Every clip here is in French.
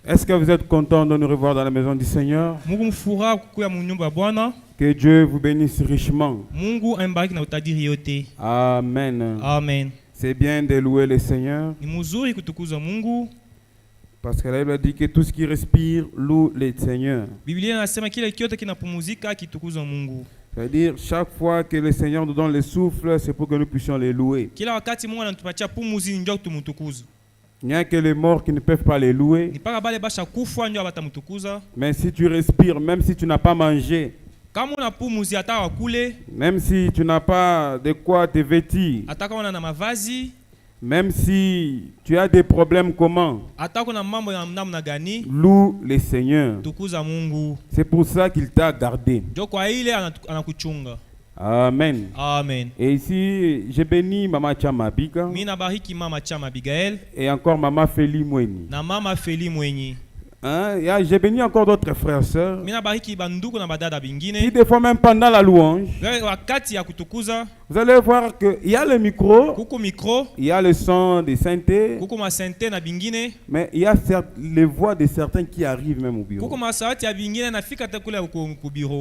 Est-ce que vous êtes content de nous revoir dans la maison du Seigneur? Que Dieu vous bénisse richement. Amen. Amen. C'est bien de louer le Seigneur. Parce que la Bible dit que tout ce qui respire loue le Seigneur. C'est-à-dire, chaque fois que le Seigneur nous donne le souffle, c'est pour que nous puissions les louer. Il n'y a que les morts qui ne peuvent pas les louer. Mais si tu respires, même si tu n'as pas mangé, même si tu n'as pas de quoi te vêtir, même si tu as des problèmes, comment? Loue le Seigneur. C'est pour ça qu'il t'a gardé. Amen. Amen. Et ici, j'ai béni Maman Chama Bika. Et encore Maman Feli Mweni. Hein? J'ai béni encore d'autres frères et sœurs. Qui des fois même pendant la louange, vous allez voir qu'il y a le micro, il y a le son des synthés, mais il y a les voix de certains qui arrivent même au bureau.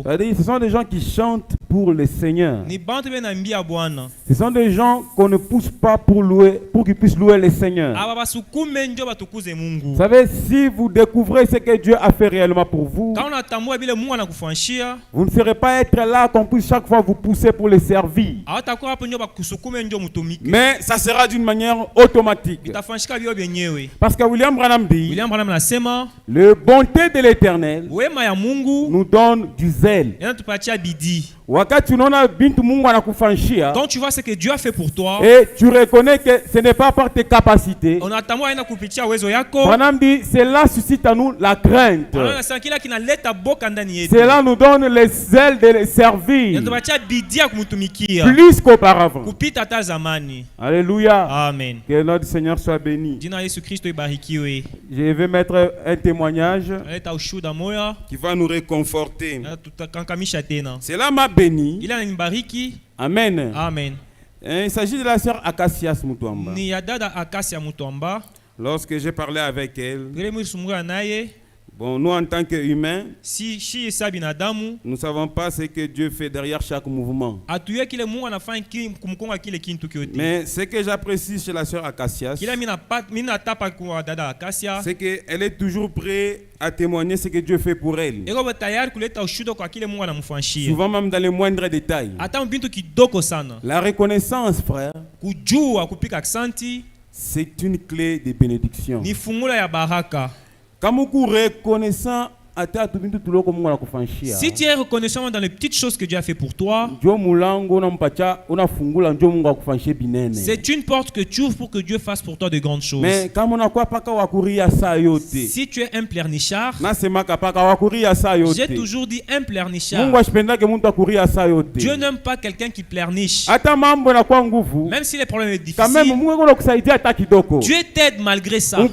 C'est-à-dire, ce sont des gens qui chantent pour le Seigneur. Ce sont des gens qu'on ne pousse pas pour louer, pour qu'ils puissent louer le Seigneur. Vous savez, si vous découvrez ce que Dieu a fait réellement pour vous, vous ne serez pas être là qu'on puisse chaque fois vous pousser pour les servir. Mais ça sera d'une manière automatique. Parce que William Branham dit, le bonté de l'Éternel nous donne du zèle. Quand tu vois ce que Dieu a fait pour toi, et tu reconnais que ce n'est pas par tes capacités, Branham dit, cela suscite à nous la crainte. Cela nous donne les zèle de les servir plus qu'auparavant. Alléluia. Amen. Que notre Seigneur soit béni. Je vais mettre un témoignage qui va nous réconforter. Cela m'a béni. Amen. Amen. Il s'agit de la sœur Akassias Mutuamba. Lorsque j'ai parlé avec elle, bon, nous en tant qu'humains, nous ne savons pas ce que Dieu fait derrière chaque mouvement. Mais ce que j'apprécie chez la sœur Akassias, c'est qu'elle est toujours prête à témoigner ce que Dieu fait pour elle. Souvent même dans les moindres détails. La reconnaissance, frère, c'est une clé de bénédiction. Quand vous reconnaissant, si tu es reconnaissant dans les petites choses que Dieu a fait pour toi, c'est une porte que tu ouvres pour que Dieu fasse pour toi de grandes choses. Mais si tu es un pleurnichard, j'ai toujours dit un pleurnichard. Dieu n'aime pas quelqu'un qui pleurniche. Même si les problèmes sont difficiles, Dieu t'aide malgré ça. Sois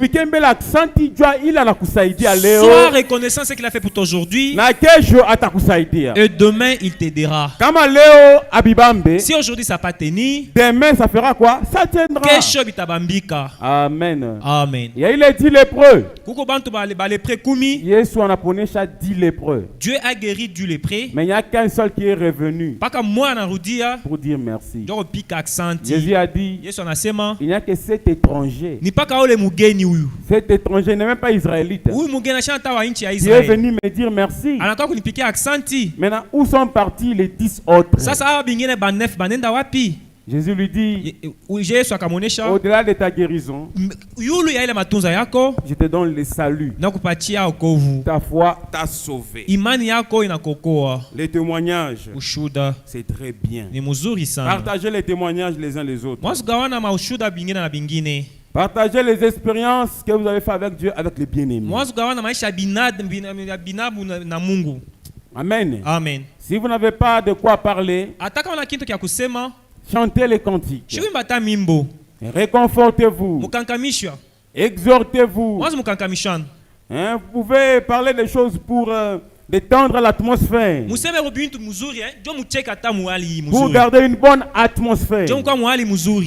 reconnaissant ce qu'il a fait pour toi aujourd'hui, et demain il t'aidera. Si aujourd'hui ça n'a pas tenu, demain ça fera quoi? Ça tiendra. Amen. Amen. Il est dit lépreux. Dieu a guéri du lépreux. Mais il n'y a qu'un seul qui est revenu pour dire merci. Jésus a dit, il n'y a que cet étranger. Cet étranger n'est même pas israélite. Il est venu me dire merci. Maintenant, où sont partis les 10 autres? Jésus lui dit, au-delà de ta guérison, je te donne le salut. Ta foi t'a sauvé. Les témoignages, c'est très bien. Partagez les témoignages les uns les autres. Partagez les expériences que vous avez fait avec Dieu, avec les bien-aimés. Amen. Amen. Si vous n'avez pas de quoi parler, chantez les cantiques. Réconfortez-vous. Exhortez-vous. Vous pouvez parler des choses pour Détendre l'atmosphère. Pour garder une bonne atmosphère.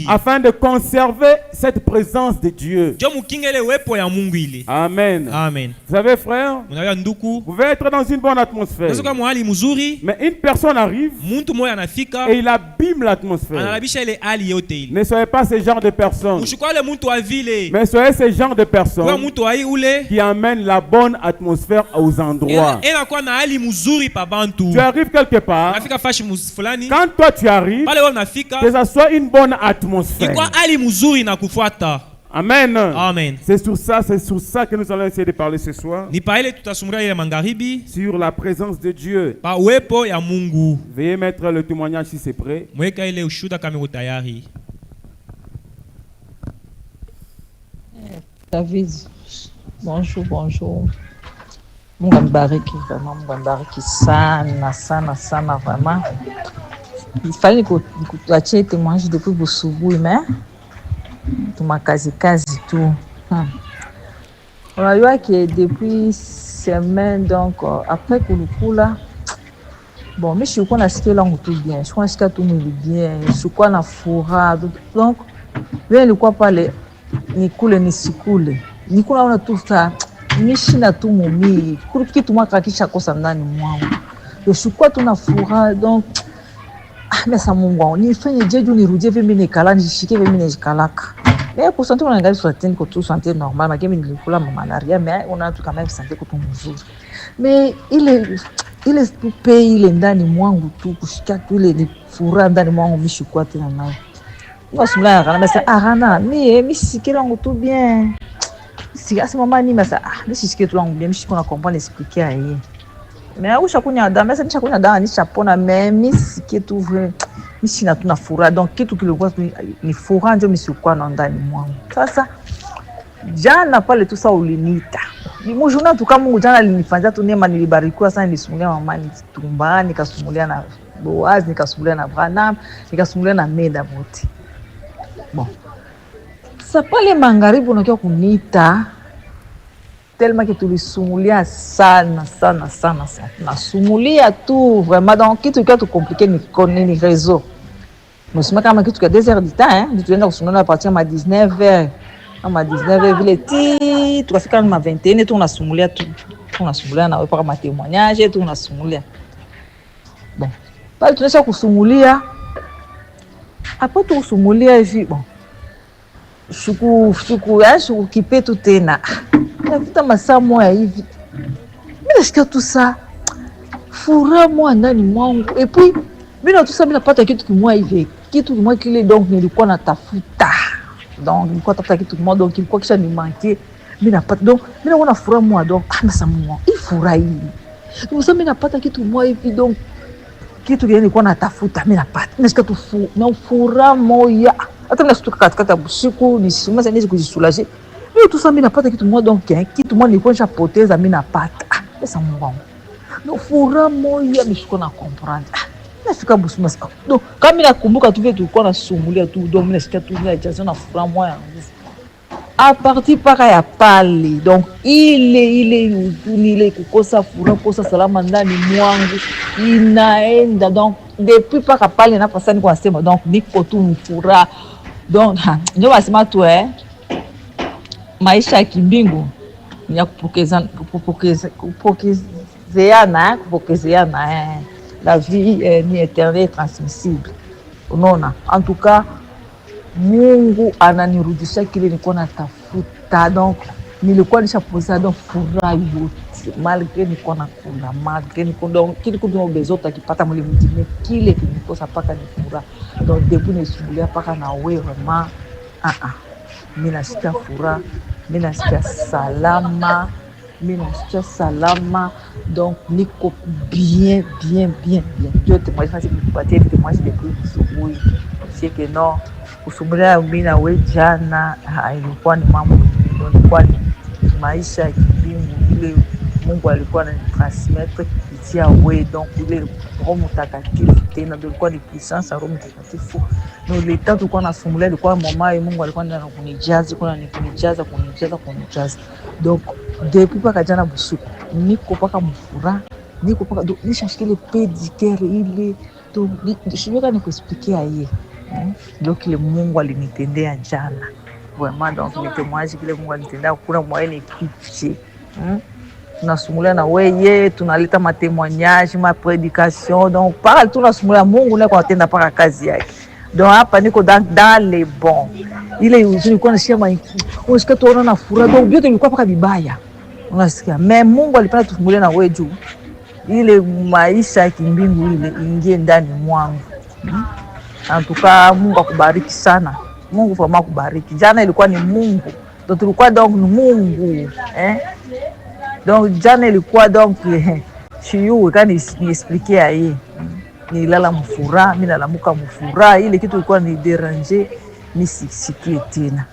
Afin de conserver cette présence de Dieu. Amen. Amen. Vous savez, frère, vous pouvez être dans une bonne atmosphère. Mais une personne arrive et il abîme l'atmosphère. Ne soyez pas ce genre de personne. Mais soyez ce genre de personne qui amène la bonne atmosphère aux endroits. Tu arrives quelque part. Quand toi tu arrives, que ça soit une bonne atmosphère. Amen. Amen. C'est sur ça que nous allons essayer de parler ce soir. Sur la présence de Dieu. Veuillez mettre le témoignage si c'est prêt. David, bonjour. Mungu ambariki vraiment, Mungu ambariki sana vraiment. Il fallait nikuachie témoignage depuis busubuhi mais tumakazi tu. Unajua que depuis semaine donc après kulukula bon mimi sikuwa nasikia langu tu bien, sikuwa nasikia tu mwili bien, sikuwa na furaha donc wewe nilikuwa pale nikule nisikule nikula ona tu sa mishina tu mumi kitu mwaka kisha kosa ndani mwangu sikuwa tu na furaha donc mesa Mungu wangu nifanye jeju nirudie vile mimi nikala nishike vile mimi nikalaka pour santé on a gardé sur la tout santé normal mais mimi nilikula malaria mais on a tout quand même santé kwa mzuri mais ile pays ile ndani mwangu tu kushika tu ile ni furaha ndani mwangu mishukua tena nayo Wasumla kana mesa arana mimi sikira ngo tout bien. Si à ce moment ni mesa mimi sikira tu langu bien mimi na comprendre expliquer aye. Mais au chakunya da mesa ni chakunya da ni chapona mimi sikira tu vrai. Mimi sina tu na furaha donc kitu kilikuwa ni furaha ndio mimi sikwa na ndani mwangu. Sasa jana pale tu sa ulinita. Ni mjuna tu kama Mungu jana alinifanyia tu neema nilibarikiwa sana nilisumulia mama tumbani nikasumulia na Boaz nikasumulia na Abraham nikasumulia na Meda wote. Bon. Sa pale magharibi unakiwa kunita tellement que tulisumulia sana. Nasumulia tu vraiment donc kitu kia tu compliqué ni connaît ni réseau. Msema kama kitu kia 2 heures du temps hein, tuenda kusumulia à partir de 19h. À 19h vile ti tukafika na 21 tu unasumulia na wewe kama témoignage tu unasumulia. Bon. Pale tunaweza kusumulia hapo tu usumulia hivi bon. Shuku kipetu tena. Nafuta masaa moja hivi. Mimi nasikia tu ça. Furaha moja ndani mwangu. Et puis mimi tout ça mimi napata kitu kimoja hivi. Kitu kimoja kile donc nilikuwa natafuta. Donc nilikuwa natafuta kitu kimoja donc kilikuwa kisha ni manquer. Mimi napata donc mimi naona furaha moja donc masa moja. Ifurahi. Sasa mimi napata kitu kimoja hivi donc kitu kile nilikuwa natafuta mimi napata. Nasikia tu furaha moja. Hata nasutuka katikati ya usiku nisimama niweze kujisulager. Mimi tu sasa mimi napata kitu moja donc kitu moja nilikuwa nishapoteza mimi napata. Pesa Mungu wangu. No furaha moja nishiko na comprendre. Nafika busuma sasa. Donc kama mimi nakumbuka tu vile tulikuwa nasumulia tu donc mimi nasikia tu niliacha na furaha moja. À partir paka ya pale donc ile kukosa furaha kukosa salama ndani mwangu inaenda donc depuis paka pale na pasa niko nasema donc niko tu mfuraha donc ndio wasema tu maisha ya kimbingu ni ya kupokezeana la vie ni éternelle transmissible unaona en tout cas Mungu ananirudisha kile nilikuwa natafuta donc nilikuwa nishapoza donc furaha yote malgré nilikuwa nakula malgré nilikuwa donc kile kuna besoin takipata mwili mjini kile kilikosa paka ni furaha donc depuis nisumulia paka na wewe vraiment mimi nasikia furaha mimi nasikia salama donc niko bien Dieu témoigne ça c'est kupatia témoigne depuis asubuhi c'est que non kusumulia mimi na wewe jana ilikuwa ni mambo ilikuwa ni maisha ya kimbingu ile Mungu alikuwa ananitransmettre kupitia wewe donc ile Roho Mtakatifu tena ndio ilikuwa ni puissance ya Roho Mtakatifu ndio ile tatu tulikuwa nasumulia ilikuwa mama Mungu alikuwa ananijaza kunijaza donc depuis paka jana busuku niko paka mfuraha niko paka nishashika ile pedicure ile to sijui nikuexpliquer aye donc ile Mungu alinitendea jana vraiment, donc ni témoignage kile Mungu alinitendea, kuna moyen ni kiche tunasumulia na weye, tunaleta ma témoignage ma prédication, donc parle tunasumulia Mungu na kwa tenda paka kazi yake. Donc hapa niko dans les bons ile ulikuwa nasikia unasikia tuona na furaha, donc vyote vilikuwa paka vibaya unasikia, mais Mungu alipenda tusumulie na wewe juu ile maisha ya kimbingu ile ingie ndani mwangu. Antuka Mungu akubariki sana. Mungu vraiment akubariki. Jana ilikuwa ni Mungu. Donc tulikuwa donc ni Mungu, Donc jana ilikuwa donc shiyu kani ni expliquer aye. Nilala mfura, mimi nalamuka mfura, ile kitu ilikuwa ni déranger, ni sikie tena.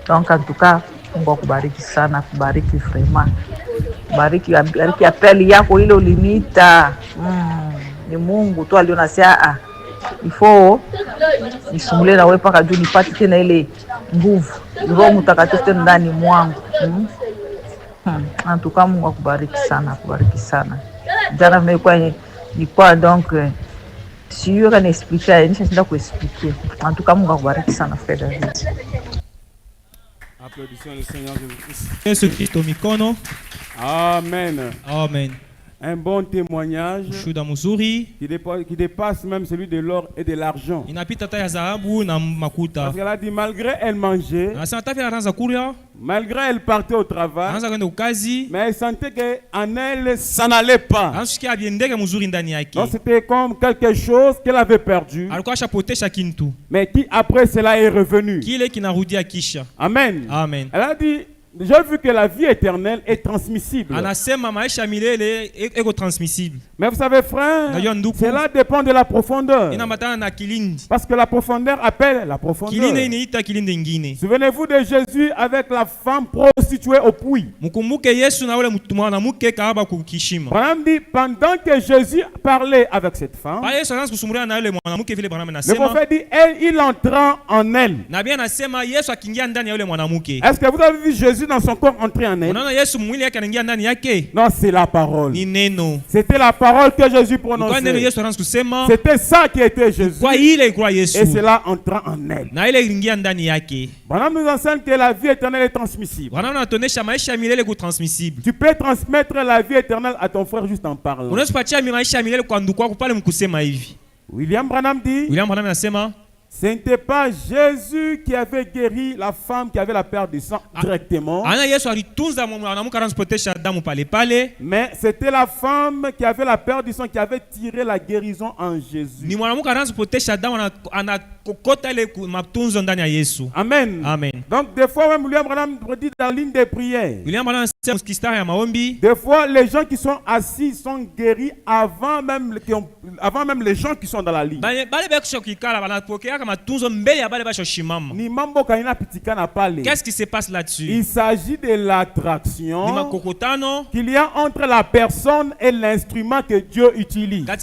Donc antuka Mungu akubariki sana, akubariki vraiment. Bariki apeli yako ile ulimita. Ni Mungu tu alionasema ifo nisumule na wewe paka juu nipate tena ile nguvu Roho Mtakatifu tena ndani mwangu. Antuka Mungu akubariki sana, akubariki sana. Jana nilikuwa donc sio kana expliquer, nishaenda kuexpliquer. Antuka Mungu akubariki sana Frère David. Applaudissons le Seigneur Jésus-Christ. Yesu Kristo mikono. Amen. Amen. Un bon témoignage qui dépasse même celui de l'or et de l'argent. Parce qu'elle a dit malgré elle mangeait, malgré elle partait au travail, mais elle sentait qu'en elle ça n'allait pas. Donc c'était comme quelque chose qu'elle avait perdu, mais qui après cela est revenu. Amen. Amen. Elle a dit j'ai vu que la vie éternelle est transmissible. Mais vous savez, frère, cela dépend de la profondeur. Parce que la profondeur appelle la profondeur. Souvenez-vous de Jésus avec la femme prostituée au puits. Pendant que Jésus parlait avec cette femme, le prophète dit, il entra en elle. Est-ce que vous avez vu Jésus dans son corps entrer en elle? Non, c'est la parole. C'était la parole que Jésus prononçait. C'était ça qui était Jésus. Et cela entra en elle. Madame nous enseigne que la vie éternelle est transmissible. Tu peux transmettre la vie éternelle à ton frère juste en parlant. William Branham dit, ce n'était pas Jésus qui avait guéri la femme qui avait la perte du sang directement, mais c'était la femme qui avait la perte du sang qui avait tiré la guérison en Jésus. Amen. Amen. Donc des fois même William Branham dit dans la ligne des prières, des fois les gens qui sont assis sont guéris avant même les gens qui sont dans la ligne. Qu'est-ce qui se passe là-dessus? Il s'agit de l'attraction qu'il y a entre la personne et l'instrument que Dieu utilise. Branham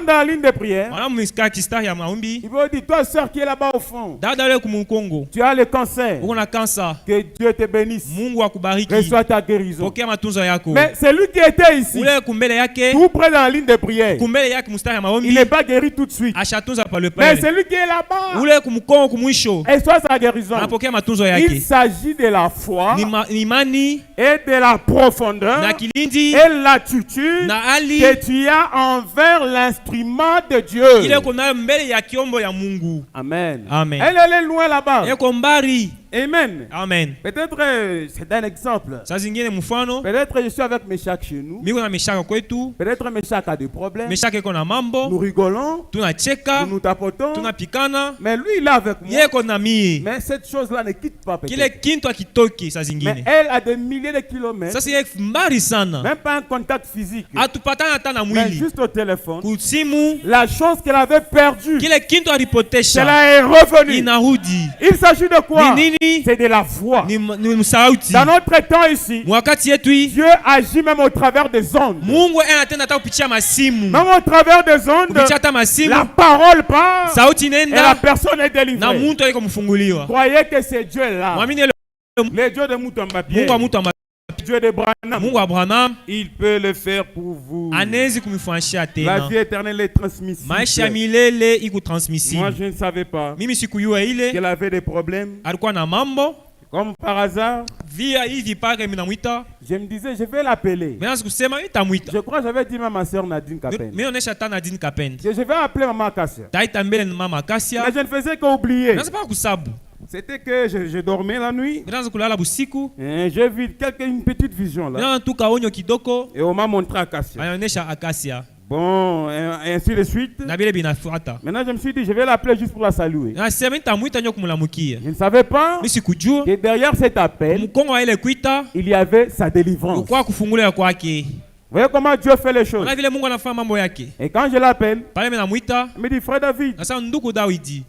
dans la ligne de prière, il veut dire, toi sœur qui est là-bas au fond, tu as le cancer, que Dieu te bénisse, reçois ta guérison. Mais celui qui était ici, tout près dans la ligne de prière, il n'est pas guéri tout de suite. Mais celui qui est là-bas, et soit sa guérison. Il s'agit de la foi et de la profondeur et l'attitude que tu as envers l'instrument de Dieu. Amen. Amen. Elle est loin là-bas. Amen. Amen. Peut-être c'est un exemple. Peut-être je suis avec Meshach chez nous. Peut-être Meshach a des problèmes. Nous rigolons. Nous nous tapotons. Mais lui il est avec moi. Mais cette chose-là ne quitte pas. Mais elle a des milliers de kilomètres. Même pas un contact physique. Mais juste au téléphone. La chose qu'elle avait perdue, cela est revenu. Il s'agit de quoi? C'est de la foi. Dans notre temps ici, Dieu agit même au travers des ondes. Même au travers des ondes, la parole part et la personne est délivrée. Croyez que c'est Dieu là. Le Dieu de Mutomba Pierre. Dieu de Branham, il peut le faire pour vous. La vie éternelle est transmissible. Moi, je ne savais pas qu'elle avait des problèmes. Comme par hasard, je me disais, je vais l'appeler. Je crois que j'avais dit à ma soeur Nadine Kapen. Je vais appeler Maman Kassia. Mais je ne faisais qu'oublier. C'était que je dormais la nuit. J'ai vu une petite vision là. Et on m'a montré Akassia. Bon, et ainsi de suite. Maintenant, je me suis dit, je vais l'appeler juste pour la saluer. Je ne savais pas que derrière cet appel, il y avait sa délivrance. Vous voyez comment Dieu fait les choses. Et quand je l'appelle, il me dit, frère David,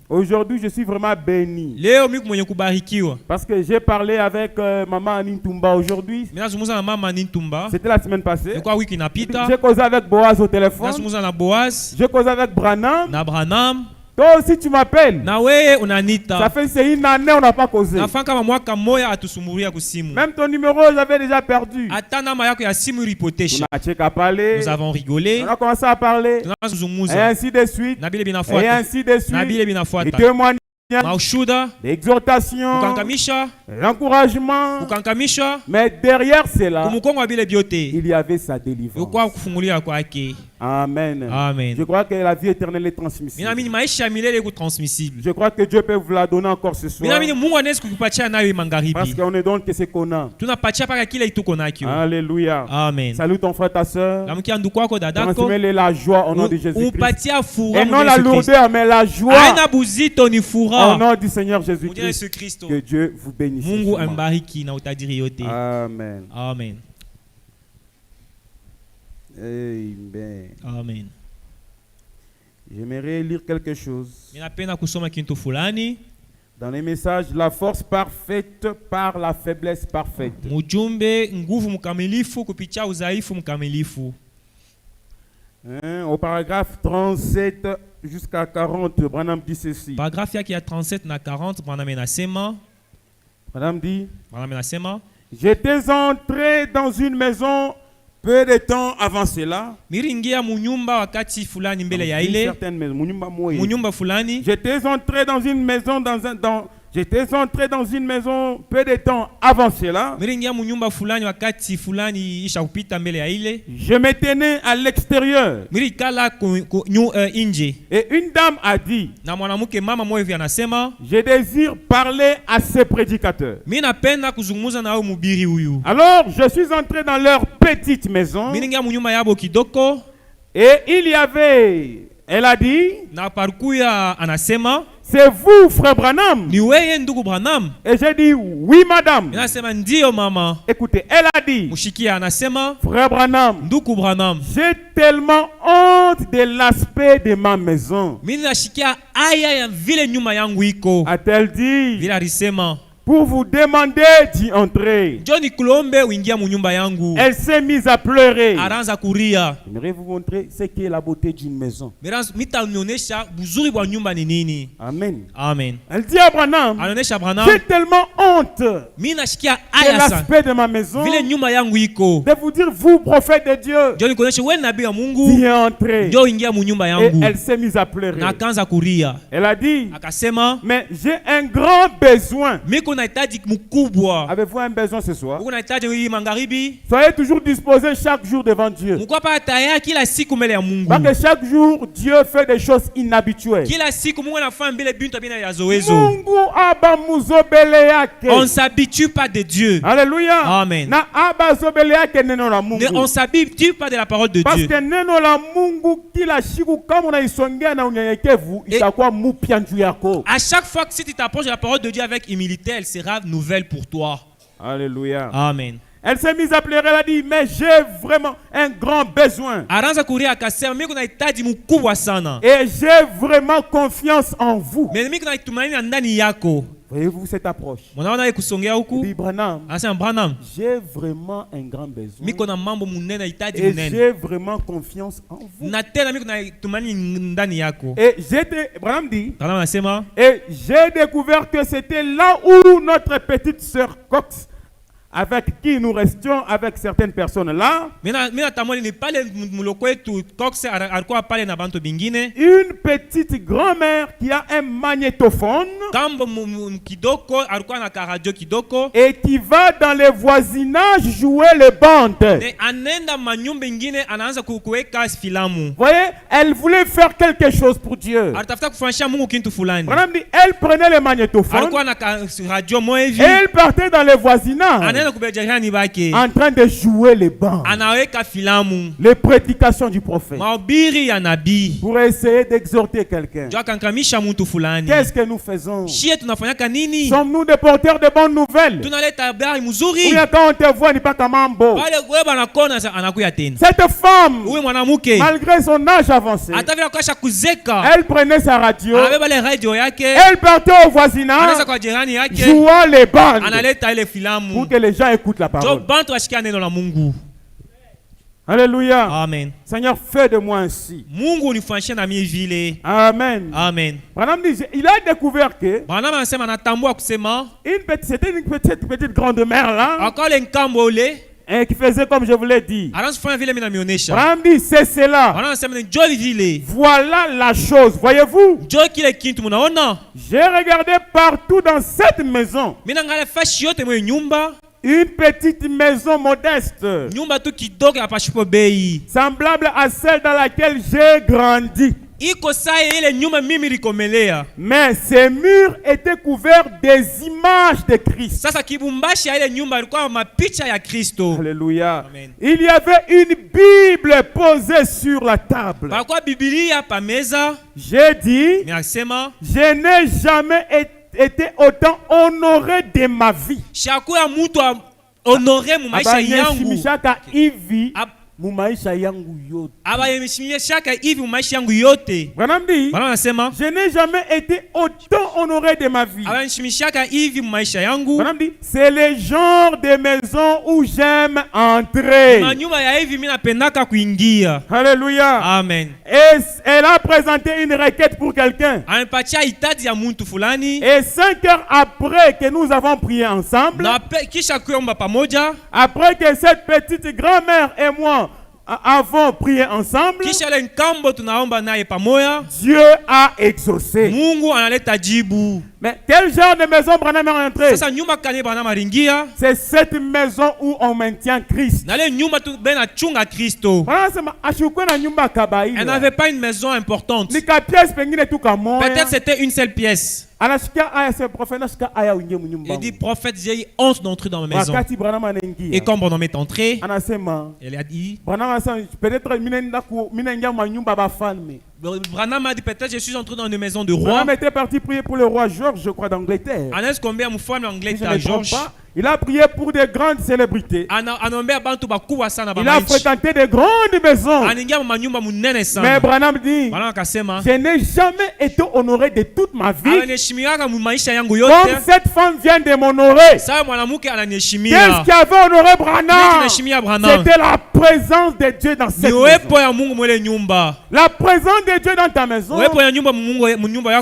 aujourd'hui je suis vraiment béni. Parce que j'ai parlé avec maman Anine Toumba aujourd'hui. C'était la semaine passée. J'ai causé avec Boaz au téléphone. J'ai causé avec Branham. Toi aussi tu m'appelles. Ça fait c'est une année on n'a pas causé. Même ton numéro j'avais déjà perdu. On a parlé. Nous avons rigolé. On a commencé à parler. Et ainsi de suite. Et ainsi de suite. Et témoignages. L'exhortation, l'encouragement, mais derrière cela, il y avait sa délivrance. Amen. Amen. Je crois que la vie éternelle est transmissible. Je crois que Dieu peut vous la donner encore ce soir. Parce qu'on ne donne que ce qu'on a. Alléluia. Amen. Salut ton frère, ta soeur. Transmets-les la joie au nom de Jésus-Christ. Et non la lourdeur, mais la joie. Au nom du Seigneur Jésus-Christ. Que Dieu vous bénisse. Amen. Amen. Amen. Amen. J'aimerais lire quelque chose. Dans les messages, la force parfaite par la faiblesse parfaite. Au paragraphe 37 jusqu'à 40, Branham dit ceci. Paragraphe qui a 37 na 40, Branham dit, j'étais entré dans une maison peu de temps avant cela. J'étais entré dans une maison J'étais entré dans une maison peu de temps avant cela. Je me tenais à l'extérieur. Et une dame a dit, je désire parler à ces prédicateurs. Alors je suis entré dans leur petite maison. Et il y avait, elle a dit, c'est vous, frère Branham? Et j'ai dit, oui, madame. Écoutez, elle a dit, frère Branham, j'ai tellement honte de l'aspect de ma maison. A-t-elle dit, pour vous demander d'y entrer. Elle s'est mise à pleurer. J'aimerais vous montrer ce qu'est la beauté d'une maison. Amen. Amen. Elle dit à Branham, j'ai tellement honte de l'aspect de ma maison, de vous dire, vous, prophète de Dieu, d'y entrer. Et elle s'est mise à pleurer. Elle a dit, mais j'ai un grand besoin. Avez-vous un besoin ce soir? Soyez toujours disposés chaque jour devant Dieu. Parce que chaque jour, Dieu fait des choses inhabituelles. On ne s'habitue pas de Dieu. Alléluia. Amen. On ne s'habitue pas de la parole de Dieu. À chaque fois que si tu t'approches de la parole de Dieu avec humilité, elle sera nouvelle pour toi. Alléluia. Amen. Elle s'est mise à pleurer, elle a dit, mais j'ai vraiment un grand besoin. Et j'ai vraiment confiance en vous. Voyez-vous cette approche? Dit Branham, j'ai vraiment un grand besoin. Et j'ai vraiment confiance en vous. Et Branham dit, et j'ai découvert que c'était là où notre petite sœur Cox avec qui nous restions avec certaines personnes là. Une petite grand-mère qui a un magnétophone et qui va dans les voisinages jouer les bandes. Voyez, elle voulait faire quelque chose pour Dieu. Elle prenait le magnétophone et elle partait dans les voisinages en train de jouer les bandes, les prédications du prophète, pour essayer d'exhorter quelqu'un. Qu'est-ce que nous faisons? Sommes-nous des porteurs de bonnes nouvelles? Ou bien quand on te voit, n'est pas comme un beau. Cette femme, malgré son âge avancé, elle prenait sa radio, elle partait au voisinage, jouant les bandes pour que les gens écoutent la parole. Alléluia. Amen. Seigneur, fais de moi ainsi. Amen. Amen. Il a découvert que c'était une petite grande-mère là, et qui faisait comme je vous l'ai dit. C'est cela. Voilà la chose. Voyez-vous? J'ai regardé partout dans cette maison. Une petite maison modeste, semblable à celle dans laquelle j'ai grandi. Mais ces murs étaient couverts des images de Christ. Alléluia. Amen. Il y avait une Bible posée sur la table. J'ai dit, je n'ai jamais été autant honoré de ma vie. Je n'ai jamais été autant honoré de ma vie. C'est le genre de maison où j'aime entrer. Alléluia. Amen. Et elle a présenté une requête pour quelqu'un. Et 5 heures après que nous avons prié ensemble, après que cette petite grand-mère et moi avons prié ensemble, Dieu a exaucé. Mais quel genre de maison Branham est rentré? C'est cette maison où on maintient Christ. Elle n'avait pas une maison importante. Peut-être c'était une seule pièce. Il dit, prophète, j'ai honte d'entrer dans ma maison. Et quand Branham est entré, elle a dit, Branham a dit, peut-être je suis entré dans une maison de roi. Branham était parti prier pour le roi George, je crois, d'Angleterre. Il a prié pour des grandes célébrités. Il a fréquenté des grandes maisons. Mais Branham dit, je n'ai jamais été honoré de toute ma vie comme cette femme vient de m'honorer. Qu'est-ce qui avait honoré Branham? C'était la présence de Dieu dans cette maison. La présence de Dieu dans ta maison, c'est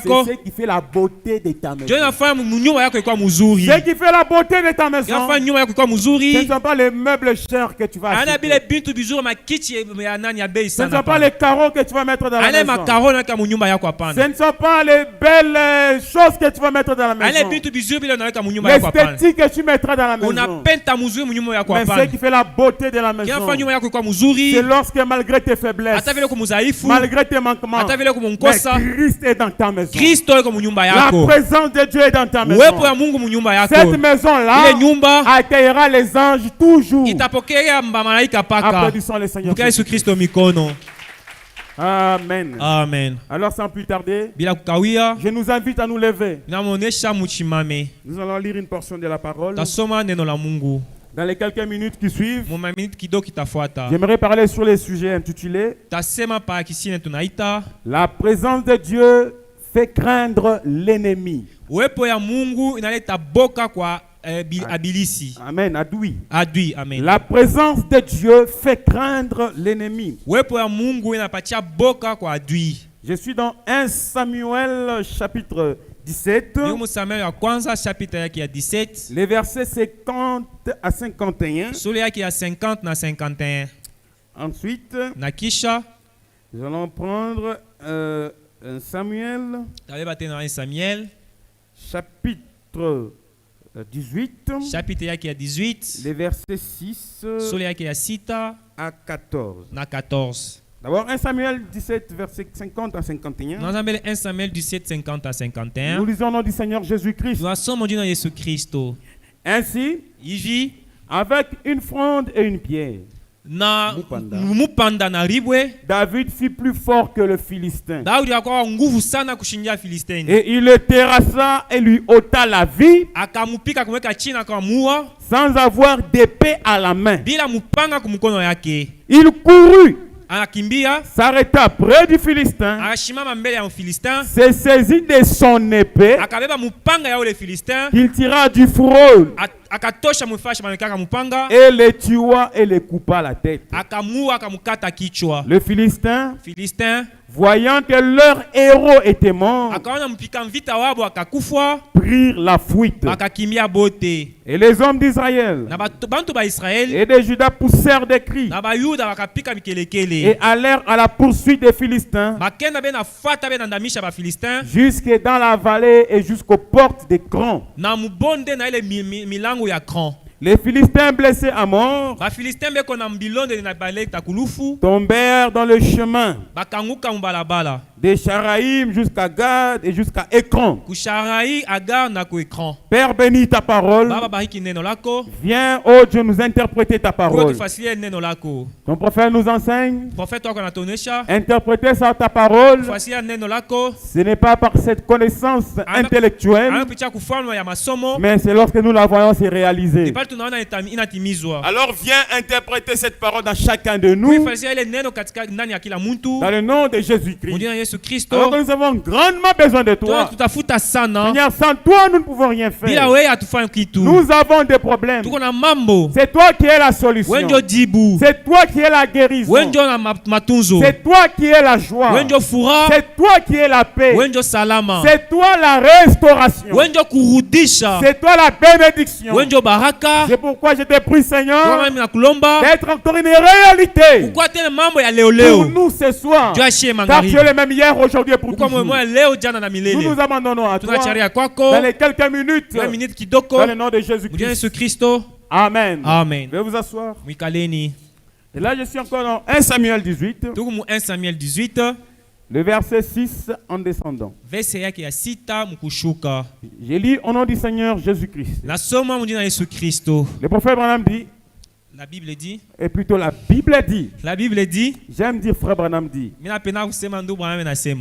ce qui fait la beauté de ta maison. Ce qui fait la beauté de ta maison, ce ne sont pas les meubles chers que tu vas acheter. Ce ne sont pas les carreaux que tu vas mettre dans la maison. Ce ne sont pas les belles choses que tu vas mettre dans la maison. L'esthétique que tu mettras dans la maison. Mais ce qui fait la beauté de la maison, c'est lorsque malgré tes faiblesses, malgré tes manquements, Christ est dans ta maison. La présence de Dieu est dans ta maison. Cette maison-là accueillera les anges toujours. Applaudissons le Seigneur. Amen. Amen. Alors sans plus tarder, je nous invite à nous lever. Nous allons lire une portion de la parole. Dans les quelques minutes qui suivent, j'aimerais parler sur les sujets intitulés La présence de Dieu fait craindre l'ennemi. Amen. Adui. Amen. La présence de Dieu fait craindre l'ennemi. Je suis dans 1 Samuel chapitre 17. Chapitre 17. Les versets 50 à 51. Ensuite, nous allons prendre Samuel. Chapitre 18. Chapitre 18. Les versets 6 à 14. D'abord 1 Samuel 17, versets 50 à 51. 1 Samuel 17, 50 à 51. Nous lisons au nom du Seigneur Jésus-Christ. Ainsi, avec une fronde et une pierre, David fut plus fort que le Philistin. Et il le terrassa et lui ôta la vie sans avoir d'épée à la main. Il courut, s'arrêta près du Philistin, se saisit de son épée, qu'il tira du fourreau et le tua et le coupa la tête. Le Philistin, voyant que leur héros était mort, prirent la fuite. Et les hommes d'Israël et de Juda poussèrent des cris et allèrent à la poursuite des Philistins jusque dans la vallée et jusqu'aux portes des crans. Les Philistins blessés à mort tombèrent dans le chemin de Sharaïm jusqu'à Gad et jusqu'à Écran. Père, bénis ta parole. Viens, ô Dieu, nous interpréter ta parole. Ton prophète nous enseigne. Interpréter ça ta parole. Ce n'est pas par cette connaissance intellectuelle, mais c'est lorsque nous la voyons se réaliser. Alors viens interpréter cette parole dans chacun de nous. Dans le nom de Jésus-Christ. Alors que nous avons grandement besoin de toi. Seigneur, sans toi nous ne pouvons rien faire. Nous avons des problèmes. C'est toi qui es la solution. C'est toi qui es la guérison. C'est toi qui es la joie. C'est toi qui es la paix. C'est toi la restauration. C'est toi la bénédiction. C'est pourquoi je te prie, Seigneur, d'être encore une réalité pour nous ce soir. Car tu es le même hier, aujourd'hui et pour toujours. Nous nous abandonnons à toi dans les quelques minutes. Dans le nom de Jésus-Christ. Amen. Veuillez vous asseoir. Et là, je suis encore dans 1 Samuel 18. Le verset 6 en descendant. J'ai lu au nom du Seigneur Jésus-Christ. Le prophète Branham dit. La Bible dit. Et plutôt la Bible dit. La Bible dit. J'aime dire frère Branham dit.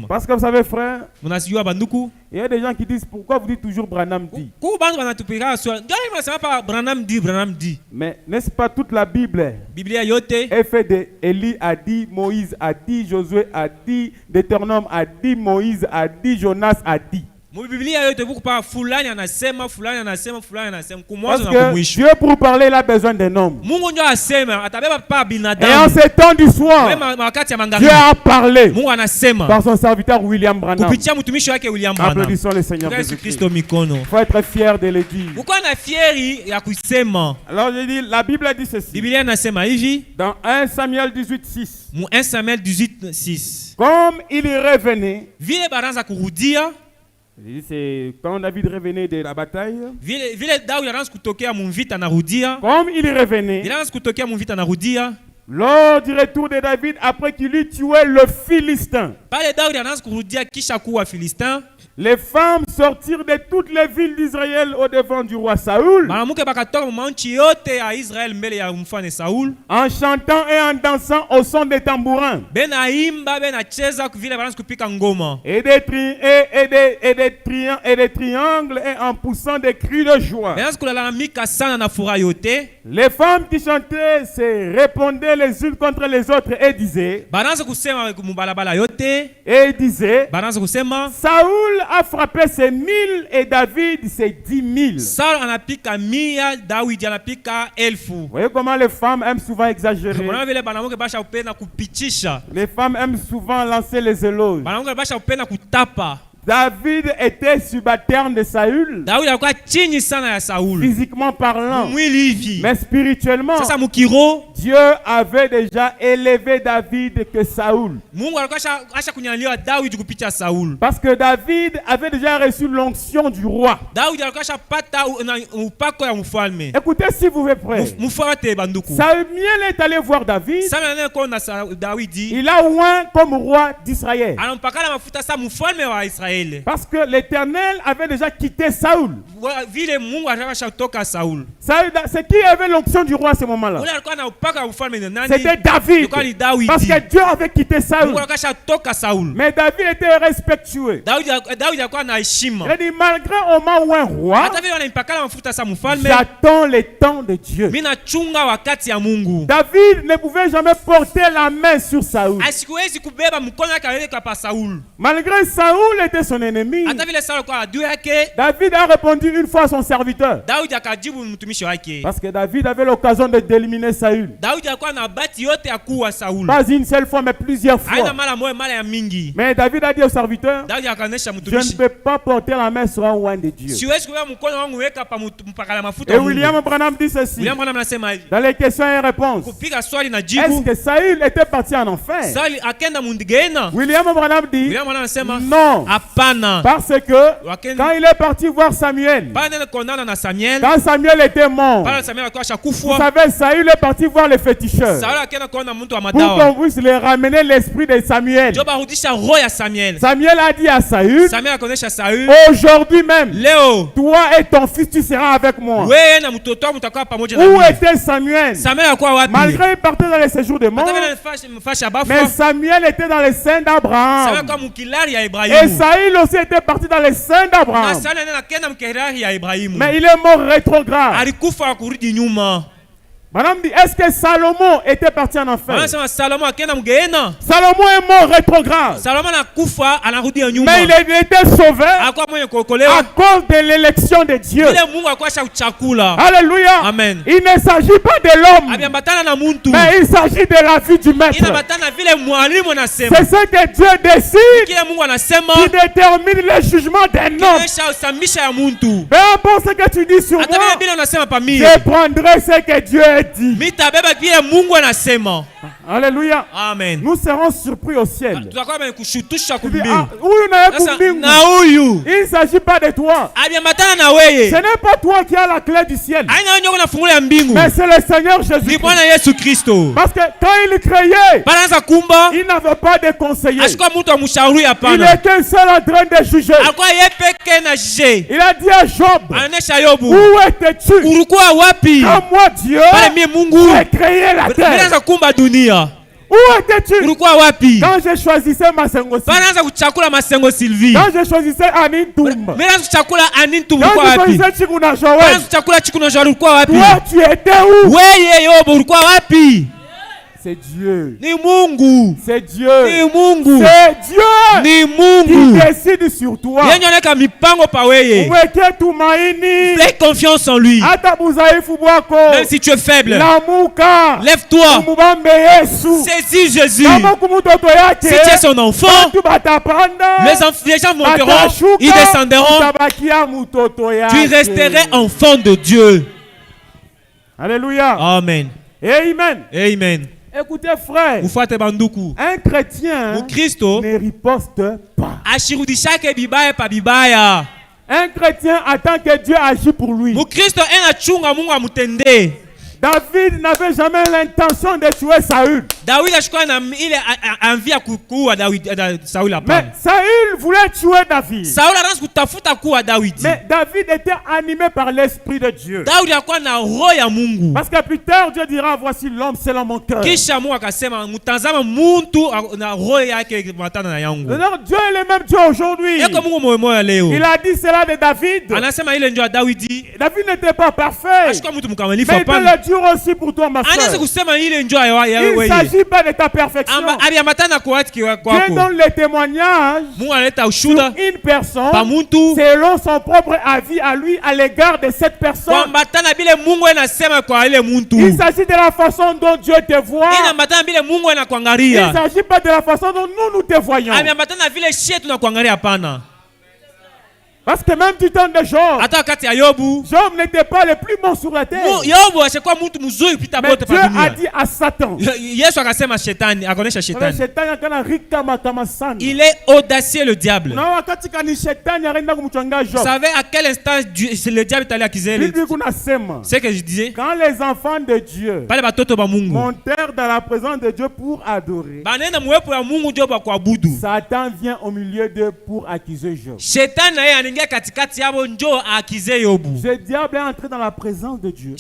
Parce que vous savez frère, il y a des gens qui disent pourquoi vous dites toujours Branham dit. Mais n'est-ce pas toute la Bible est faite de Élie a dit, Moïse a dit, Josué a dit, Deutéronome a dit, Moïse a dit, Jonas a dit. Parce que Dieu pour parler il a besoin d'un homme. Et en ces temps du soir, Dieu a parlé par son serviteur William Branham. Applaudissons le Seigneur Jésus-Christ. Il faut être fier de le dire. Alors je dis, la Bible dit ceci. Dans 1 Samuel 18:6. Comme il y revenait. C'est quand David revenait de la bataille. Comme il revenait. Lors du retour de David après qu'il eut tué le Philistin. Les femmes sortirent de toutes les villes d'Israël au devant du roi Saoul, en chantant et en dansant au son des tambourins et des triangles et en poussant des cris de joie. Les femmes qui chantaient se répondaient les unes contre les autres et disaient, Saoul a frappé ses 1000 et David ses 10 000. Vous voyez comment les femmes aiment souvent exagérer. Les femmes aiment souvent lancer les éloges. David était subalterne de Saül. Physiquement parlant. Mais spirituellement, Dieu avait déjà élevé David que Saül. Parce que David avait déjà reçu l'onction du roi. Écoutez, si vous êtes prêts. Samuel est allé voir David. Il a oint comme roi d'Israël. Parce que l'Éternel avait déjà quitté Saül. C'est qui avait l'onction du roi à ce moment-là? C'était David. Parce que Dieu avait quitté Saül. Mais David était respectueux. Il a dit, malgré on m'a oint un roi, j'attends le temps de Dieu. David ne pouvait jamais porter la main sur Saül. Malgré Saül était son ennemi, David a répondu une fois à son serviteur. Parce que David avait l'occasion d'éliminer Saül. Pas une seule fois, mais plusieurs fois. Mais David a dit au serviteur, je ne peux pas porter la main sur un roi de Dieu. Et William Branham dit ceci dans les questions et réponses. Est-ce que Saül était parti en enfer? William Branham dit non. Parce que quand il est parti voir Samuel, quand Samuel était mort, vous savez, Saül est parti voir les féticheurs pour qu'on puisse les ramener l'esprit de Samuel. Samuel a dit à Saül, aujourd'hui même, toi et ton fils, tu seras avec moi. Où était Samuel? Malgré qu'il partait dans les séjours de mort, mais Samuel était dans les seins d'Abraham. Et Saül aussi était parti dans les seins d'Abraham. Mais il est mort rétrograde. Madame dit, est-ce que Salomon était parti en enfer? Salomon est mort rétrograde. Mais il était sauvé à cause de l'élection de Dieu. Alléluia. Amen. Il ne s'agit pas de l'homme, mais il s'agit de la vie du maître. C'est ce que Dieu décide qui détermine le jugement d'un homme. Peu importe ce que tu dis sur moi, je prendrai ce que Dieu a dit. Alléluia. Amen. Nous serons surpris au ciel. Il ne s'agit pas de toi. Ce n'est pas toi qui as la clé du ciel, mais c'est le Seigneur Jésus-Christ. Parce que quand il créait, il n'avait pas de conseiller. Il était seul en train de juger. Il a dit à Job, où étais-tu quand moi Dieu j'ai créé la terre? Où étais-tu quand je choisissais Masengo Sylvie? Quand je choisissais Anin Toumba? Quand je choisissais Chikuna Joël? Toi tu étais où? C'est Dieu. C'est Dieu. C'est Dieu qui décide sur toi. Fais confiance en lui. Même si tu es faible, lève-toi. Saisis Jésus. Si tu es son enfant, les gens monteront, ils descendront. Tu resterais enfant de Dieu. Alléluia. Amen. Amen. Amen. Écoutez frère, un chrétien ne riposte pas. Un chrétien attend que Dieu agisse pour lui. David n'avait jamais l'intention de tuer Saül. Mais Saül voulait tuer David. Mais David était animé par l'Esprit de Dieu. Parce que plus tard, Dieu dira, voici l'homme selon mon cœur. Dieu est le même Dieu aujourd'hui. Il a dit cela de David. David n'était pas parfait, mais il peut le dire aussi pour toi, ma frère. Il ne s'agit pas de ta perfection. Dieu donne le témoignage sur une personne selon son propre avis à lui à l'égard de cette personne. Il s'agit de la façon dont Dieu te voit. Il ne s'agit pas de la façon dont nous te voyons. Parce que même du temps de Job, Job n'était pas le plus bon sur la terre. Mais Dieu a dit à Satan. Il est audacieux le diable. Vous savez à quel instant le diable est allé accuser lui? C'est que je disais. Quand les enfants de Dieu montèrent dans la présence de Dieu pour adorer, Satan vient au milieu d'eux pour accuser Job. Ce diable est entré dans la présence de Dieu.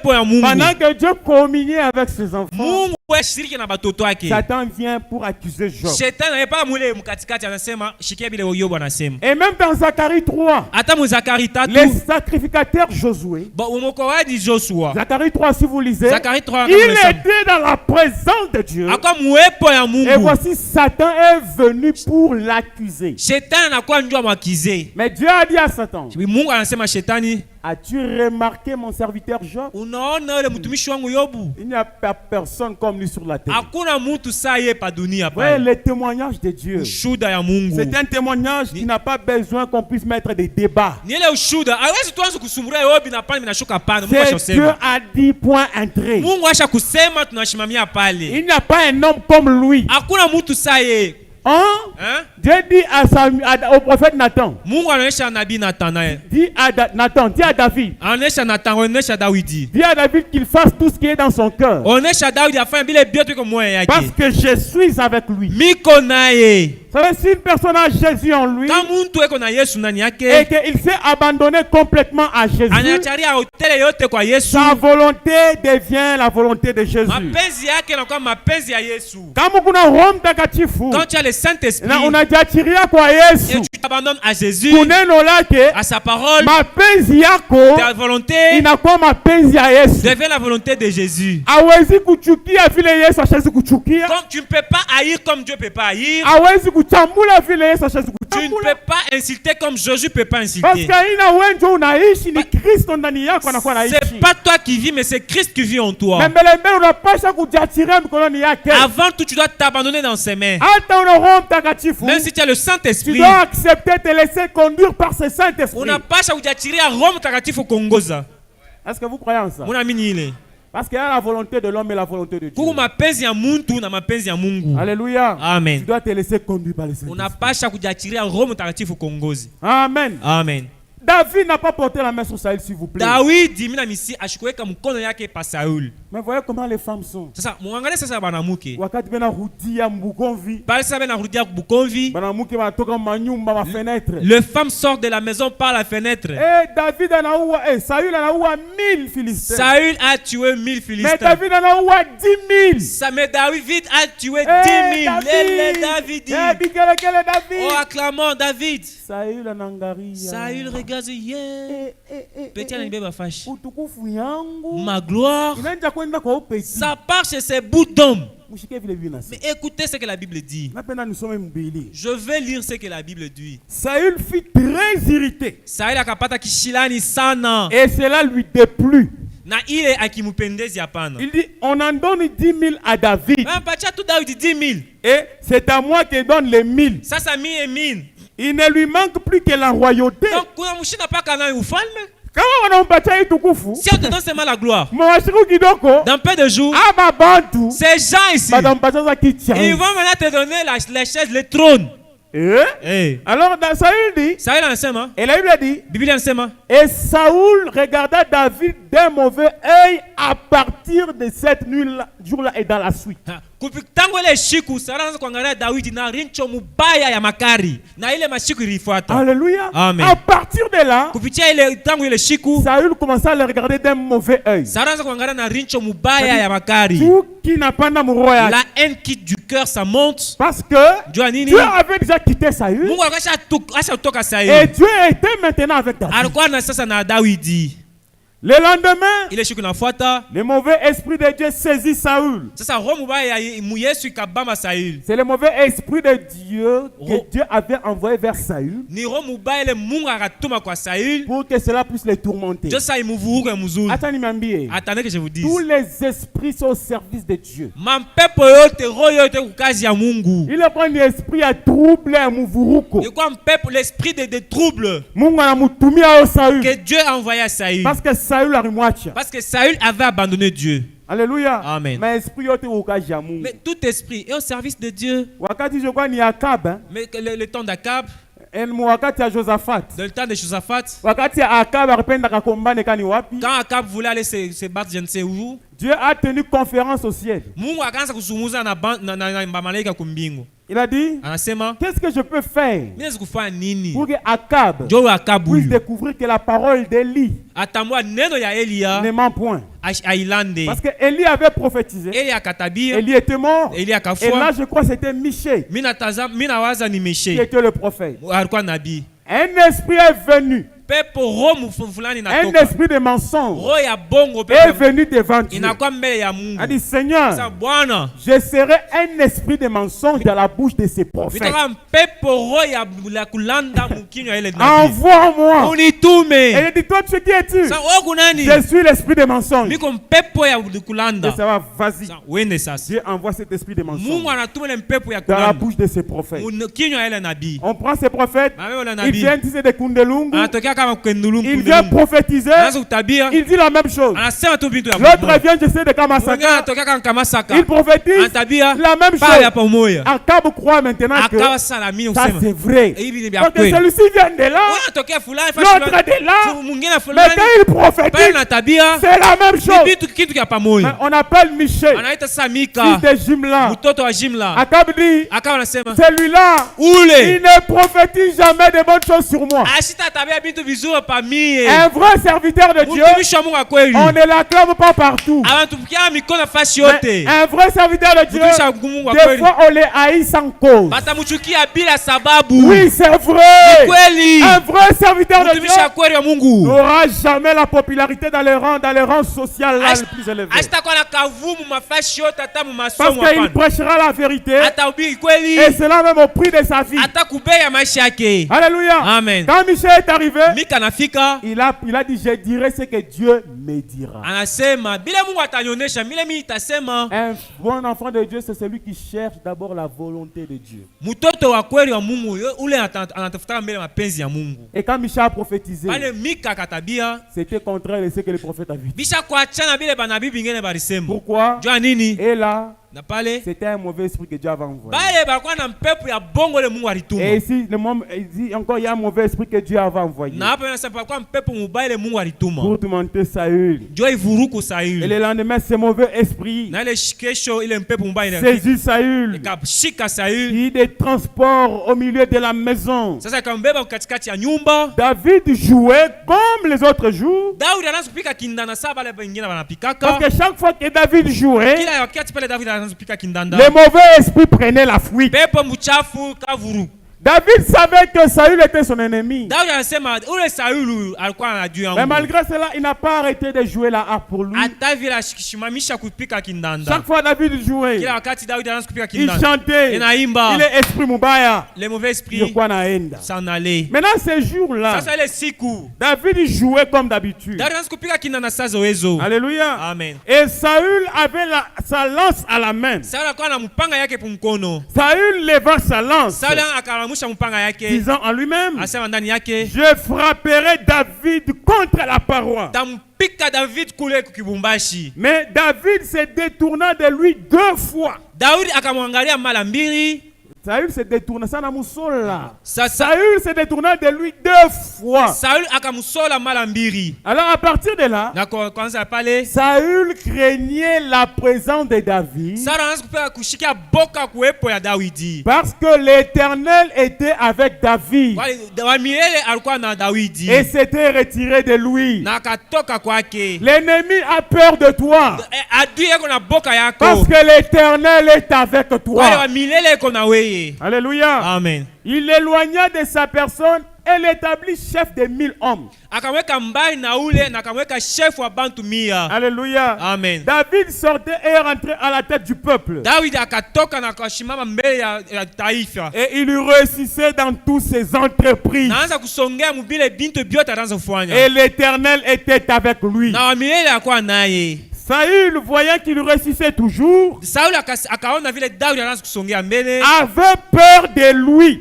Pendant que Dieu communiait avec ses enfants, Satan vient pour accuser Job. Et même dans Zacharie 3, les sacrificateurs Josué, Zacharie 3 si vous lisez, il était dans la présence de Dieu. Et voici Satan est venu pour l'accuser. Mais Dieu a dit à Satan, as-tu remarqué mon serviteur Job? Il n'y a pas personne comme lui sur la terre. Voyez le témoignage de Dieu. C'est un témoignage qui n'a pas besoin qu'on puisse mettre des débats. C'est Dieu a dit point entré. Il n'y a pas un homme comme lui. Dieu dit au prophète Nathan. Dis à Nathan, dis à David. Dis à David qu'il fasse tout ce qui est dans son cœur. Parce que je suis avec lui. Vous savez, si une personne a Jésus en lui et qu'il s'est abandonné complètement à Jésus, sa volonté devient la volonté de Jésus. Quand tu as le Saint-Esprit, et tu t'abandonnes à Jésus, à sa parole, ta volonté devient la volonté de Jésus. Comme tu ne peux pas haïr comme Dieu ne peut pas haïr, tu ne peux pas insulter comme Jésus ne peut pas insulter. C'est pas toi qui vis, mais c'est Christ qui vit en toi. Avant tout, tu dois t'abandonner dans ses mains. Même si tu as le Saint-Esprit, tu dois accepter de te laisser conduire par ce Saint-Esprit. Est-ce que vous croyez en ça? Parce qu'il y a la volonté de l'homme et la volonté de Dieu. Alléluia. Amen. Tu dois te laisser conduire par le Saint-Esprit. Amen. Amen. David n'a pas porté la main sur Saül, s'il vous plaît. Mais voyez comment les femmes sont. Les femmes sortent de la maison par la fenêtre. Saül a tué 1000 Philistins. Mais David en a eu 10 000. Mais David a tué 10 000. Oh, acclamons David. Saül regarde. Ma gloire, ça part chez ces bouts d'hommes. Mais écoutez ce que la Bible dit. Je vais lire ce que la Bible dit. Saül fut très irrité. Et cela lui déplut. Il dit, on en donne 10 000 à David. Et c'est à moi qu'il donne les 1000. Il ne lui manque plus que la royauté. Si on te donne seulement la gloire, dans peu de jours, ces gens ici, ils vont maintenant te donner les chaises, les trônes. Alors Saül dit, et la Bible dit, et Saül regarda David d'un mauvais œil à partir de cette nuit-là, jour-là et dans la suite. Alléluia. Amen. À partir de là, Saül commença à le regarder d'un mauvais œil. Tout qui n'a pas d'amour royal. La haine quitte du cœur, ça monte. Parce que Dieu avait déjà quitté Saül. Et Dieu était maintenant avec David. Le lendemain, le mauvais esprit de Dieu saisit Saül. C'est le mauvais esprit de Dieu que Dieu avait envoyé vers Saül pour que cela puisse les tourmenter. Attendez que je vous dise. Tous les esprits sont au service de Dieu. Il est pas un esprit à trouble et à mouvuruko. L'esprit de trouble que Dieu a envoyé à Saül. Parce que Saül avait abandonné Dieu. Alléluia. Amen. Mais tout esprit est au service de Dieu. Mais le temps d'Akab, dans le temps de Josaphat, quand Akab voulait aller se battre je ne sais où, Dieu a tenu conférence au ciel. Il a dit, qu'est-ce que je peux faire pour que Akab puisse découvrir que la parole d'Élie ne ment point. Parce que Élie avait prophétisé. Élie était mort. Et là, je crois que c'était Michée qui était le prophète. Un esprit est venu. Un esprit de mensonge est venu devant Dieu. Il a dit, Seigneur, je serai un esprit de mensonge dans la bouche de ces prophètes. Envoie-moi. Et il dit, toi, tu qui es-tu? Je suis l'esprit de mensonge. Et ça va, vas-y. Dieu envoie cet esprit de mensonge dans la bouche de ces prophètes. On prend ces prophètes, ils viennent tisser des kundelungu. Il vient prophétiser. Il dit la même chose. L'autre vient, je sais de Kamasaka. Il prophétise la même chose. Akab croit maintenant que ça c'est vrai. Parce que celui-ci vient de là. L'autre de là. Mais quand il prophétise, c'est la même chose. Mais on appelle Michel, fils de Jimla. Akab dit, celui-là, il ne prophétise jamais de bonnes choses sur moi. Un vrai serviteur de Dieu, on ne l'acclame pas partout. Mais un vrai serviteur de Dieu, des fois on les haït sans cause. Oui, c'est vrai. Un vrai serviteur de Dieu n'aura jamais la popularité dans les rangs sociaux les plus élevés. Parce qu'il prêchera la vérité, et cela même au prix de sa vie. Alléluia. Amen. Quand Michel est arrivé, il a dit, je dirai ce que Dieu me dira. Un bon enfant de Dieu, c'est celui qui cherche d'abord la volonté de Dieu. Et quand Michel a prophétisé, c'était contraire de ce que le prophète avait dit. Pourquoi? Et là, c'était un mauvais esprit que Dieu avait envoyé. Et ici, il dit encore, il y a un mauvais esprit que Dieu avait envoyé pour tourmenter Saül. Et le lendemain, ce mauvais esprit saisit Saül, qui des transports au milieu de la maison. David jouait comme les autres jouent. Parce que chaque fois que David jouait, le mauvais esprit prenait la fuite. David savait que Saül était son ennemi. Mais malgré cela, il n'a pas arrêté de jouer la harpe pour lui. Chaque fois David jouait, il chantait. Il est esprit Moubaya. Les mauvais esprits s'en allaient. Maintenant, ces jours-là, David jouait comme d'habitude. Alléluia. Amen. Et Saül avait sa lance à la main. Saül leva sa lance, disant en lui-même, je frapperai David contre la paroi. Mais David se détourna de lui 2 fois. Saül se détourna, Saül se détourna de lui 2 fois. Alors à partir de là, Saül craignait la présence de David, parce que l'Éternel était avec David et s'était retiré de lui. L'ennemi a peur de toi, parce que l'Éternel est avec toi. Alléluia. Amen. Il éloigna de sa personne et l'établit chef de 1000 hommes. Alléluia. Amen. David sortait et rentrait à la tête du peuple. Et il lui réussissait dans toutes ses entreprises. Et l'Éternel était avec lui. Saül, voyant qu'il réussissait toujours, avait peur de lui.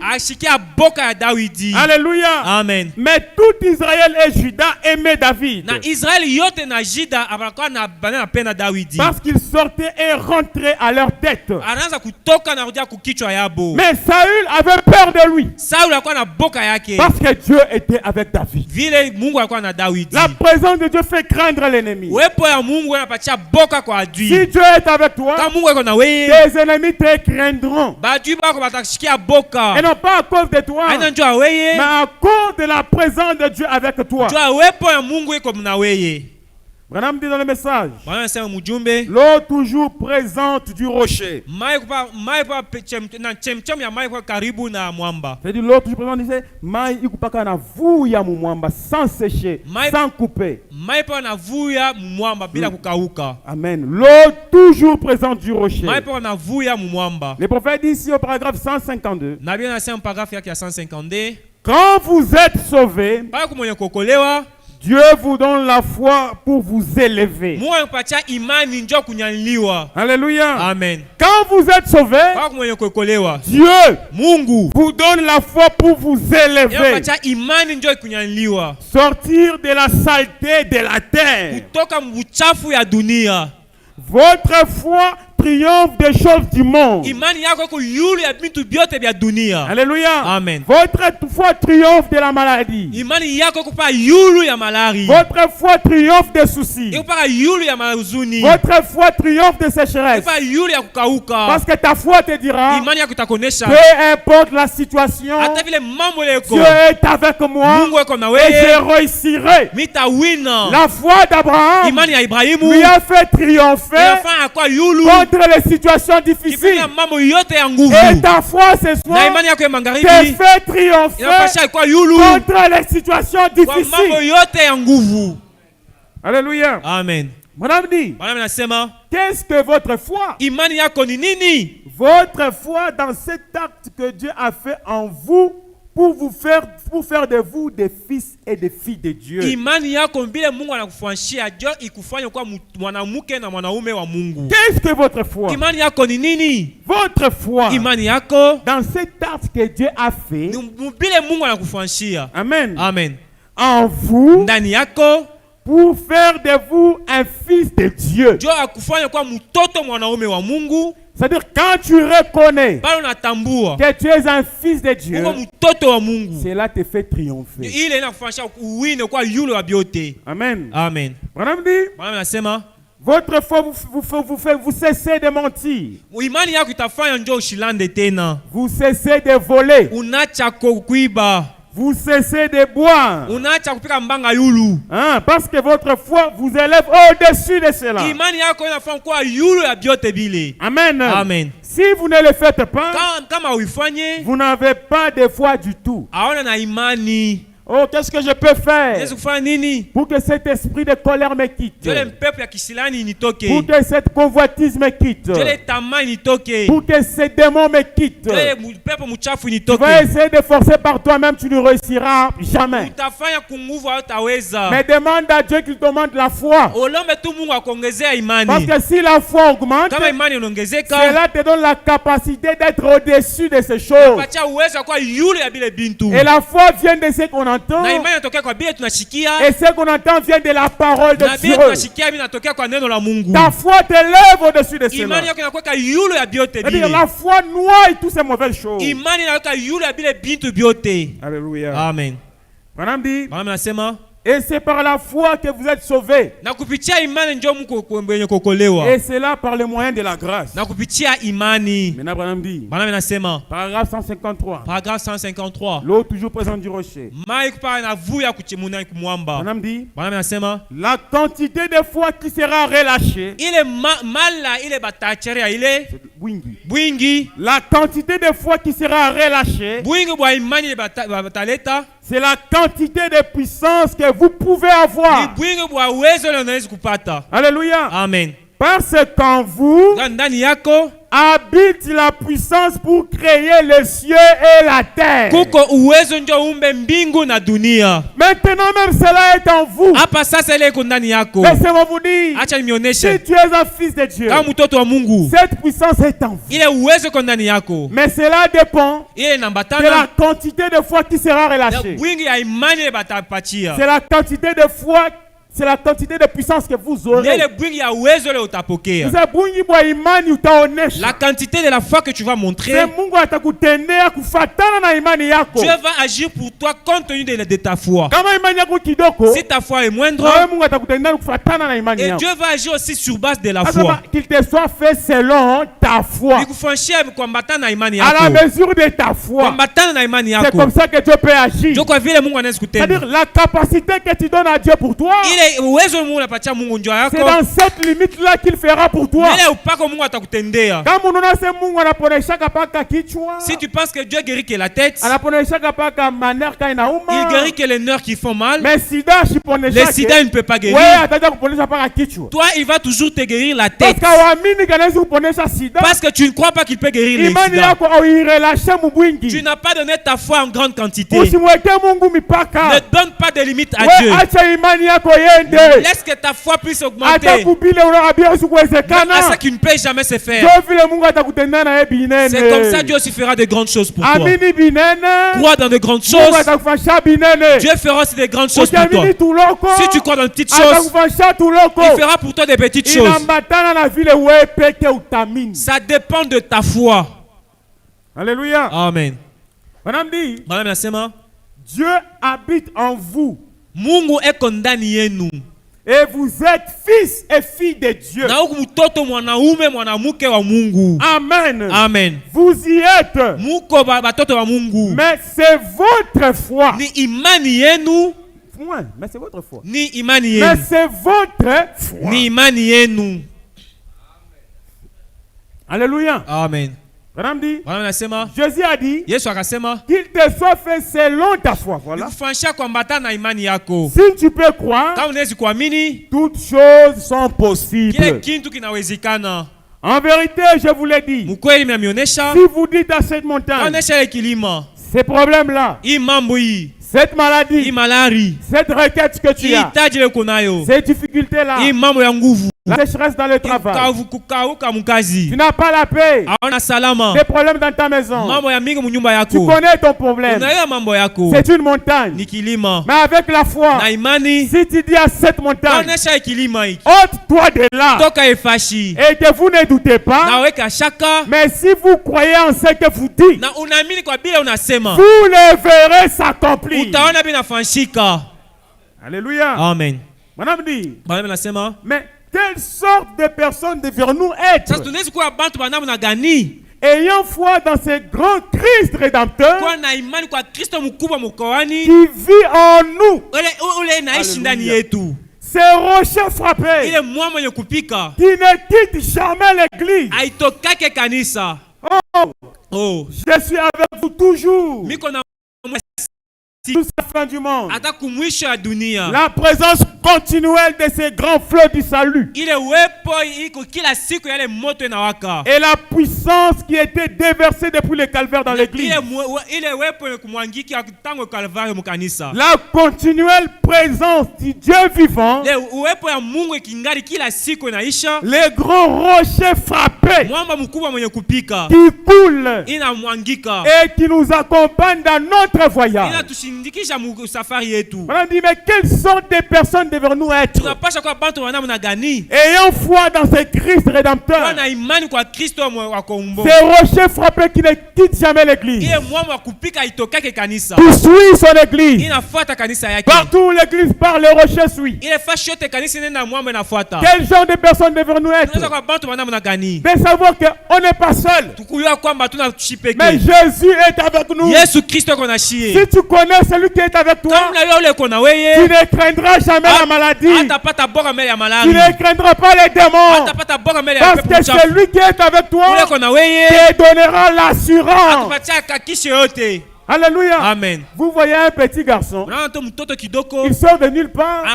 Alléluia. Amen. Mais tout Israël et Juda aimaient David. Parce qu'il sortait et rentrait à leur tête. Mais Saül avait peur de lui. Parce que Dieu était avec David. La présence de Dieu fait craindre l'ennemi. Si Dieu est avec toi, tes ennemis te craindront. Et non pas à cause de toi, mais à cause de la présence de Dieu avec toi. Branham dit dans le message, l'eau toujours présente du rocher. C'est-à-dire l'eau toujours présente, il dit, mai ikupaka na vuya mu mwamba sans sécher, sans couper. Amen. L'eau toujours présente du rocher. Le prophète dit ici au paragraphe 152, quand vous êtes sauvés, Dieu vous donne la foi pour vous élever. Alléluia. Amen. Quand vous êtes sauvés, Dieu vous donne la foi pour vous élever. Sortir de la saleté de la terre. Votre foi triomphe des choses du monde. Alléluia. Amen. Votre foi triomphe de la maladie. Votre foi triomphe des soucis. Votre foi triomphe de sécheresse. Parce que ta foi te dira, peu importe la situation, Dieu est avec moi et je réussirai. La foi d'Abraham lui a fait triompher contre les situations difficiles. Et ta foi ce soir te fait triompher contre les situations difficiles. Alléluia. Amen. Madame dit, qu'est-ce que votre foi? Votre foi dans cet acte que Dieu a fait en vous pour faire de vous des fils et des filles de Dieu. Qu'est-ce que votre foi? Votre foi dans cet acte que Dieu a fait. Amen. Amen. En vous, pour faire de vous un fils de Dieu. C'est-à-dire quand tu reconnais que tu es un fils de Dieu, cela te fait triompher. Amen. Amen. Madame dit, votre foi vous cessez de mentir. Vous cessez de voler. Vous cessez de boire. Parce que votre foi vous élève au-dessus de cela. Amen. Amen. Si vous ne le faites pas, vous n'avez pas de foi du tout. Oh, qu'est-ce que je peux faire pour que cet esprit de colère me quitte? Pour que cette convoitise me quitte? Pour que ces démons me quittent? Tu vas essayer de forcer par toi-même, tu ne réussiras jamais. Mais demande à Dieu qu'il te demande la foi. Parce que si la foi augmente, cela te donne la capacité d'être au-dessus de ces choses. Et la foi vient de ce qu'on entend. Et ce qu'on entend vient de la parole de Dieu. Ta foi t'élève au-dessus de cela. C'est-à-dire la foi noie toutes ces mauvaises choses. Alléluia. Amen. Madame dit, et c'est par la foi que vous êtes sauvés. Et c'est là par le moyen de la grâce. Maintenant, Branham dit, paragraphe 153. L'eau toujours présente du rocher. Branham dit, la quantité de foi qui sera relâchée. La quantité de foi qui sera relâchée, c'est la quantité de puissance que vous pouvez avoir. Alléluia. Amen. Parce qu'en vous habite la puissance pour créer les cieux et la terre. Maintenant même cela est en vous. Laissez-moi vous dire, si tu es un fils de Dieu, cette puissance est en vous. Mais cela dépend de la quantité de foi qui sera relâchée. C'est la quantité de foi. C'est la quantité de puissance que vous aurez. La quantité de la foi que tu vas montrer. Dieu va agir pour toi compte tenu de ta foi. Si ta foi est moindre, et Dieu va agir aussi sur base de la foi. Qu'il te soit fait selon ta foi. À la mesure de ta foi. C'est comme ça que Dieu peut agir. C'est-à-dire la capacité que tu donnes à Dieu pour toi. C'est dans cette limite-là qu'il fera pour toi. Si tu penses que Dieu guérit que la tête, il guérit que les nerfs qui font mal. Mais le sida il ne peut pas guérir. Toi il va toujours te guérir la tête. Parce que tu ne crois pas qu'il peut guérir le sida. Tu n'as pas donné ta foi en grande quantité. Ne donne pas de limite à Dieu. Laisse que ta foi puisse augmenter. À ce qui ne peut jamais se faire. C'est comme ça Dieu aussi fera de grandes choses pour toi. Crois dans de grandes choses. Dieu fera aussi de grandes choses pour toi. Si tu crois dans de petites choses, il fera pour toi des petites choses. Ça dépend de ta foi. Alléluia. Amen. Madame dit, Dieu habite en vous. Mungu eko ndani yenu. Et vous êtes fils et filles de Dieu. Amen. Amen. Vous y êtes. Mais c'est votre foi. Mais c'est votre foi. Mais c'est votre foi. Alléluia. Amen. Madame dit, Jésus a dit qu'il te soit fait selon ta foi. Voilà. Si tu peux croire, toutes choses sont possibles. En vérité, je vous l'ai dit, si vous dites à cette montagne, ces problèmes-là, cette maladie, cette requête que tu as, ces difficultés-là, la sécheresse dans le travail, tu n'as pas la paix, des problèmes dans ta maison, tu connais ton problème, c'est une montagne. Mais avec la foi, si tu dis à cette montagne, ôte-toi de là, et que vous ne doutez pas, mais si vous croyez en ce que vous dites, vous le verrez s'accomplir. Alléluia. Amen. Madame dit, mais quelle sorte de personnes devons-nous être ayant foi dans ce grand Christ rédempteur qui vit en nous? Ce rocher frappé qui ne quitte jamais l'église. Oh, je suis avec vous toujours. Jusqu'à la fin du monde. La présence continuelle de ces grands fleuves du salut. Et la puissance qui était déversée depuis le calvaire dans l'église. La continuelle présence du Dieu vivant. Les grands rochers frappés qui coulent et qui nous accompagnent dans notre voyage. On a dit, mais quelle sorte de personnes devons-nous être ayant foi dans ce Christ rédempteur, ces rochers frappés qui ne quittent jamais l'église, qui suit son église, partout où l'église parle, le rocher suit. Quel genre de personnes devons-nous être? De savoir qu'on n'est pas seul, mais Jésus est avec nous. Si tu connais celui qui est avec toi, tu ne craindras jamais la la maladie. Tu ne craindras pas les démons. Parce que celui qui est avec toi te donnera l'assurance. Alléluia. Amen. Vous voyez un petit garçon. Il sort de nulle part. Et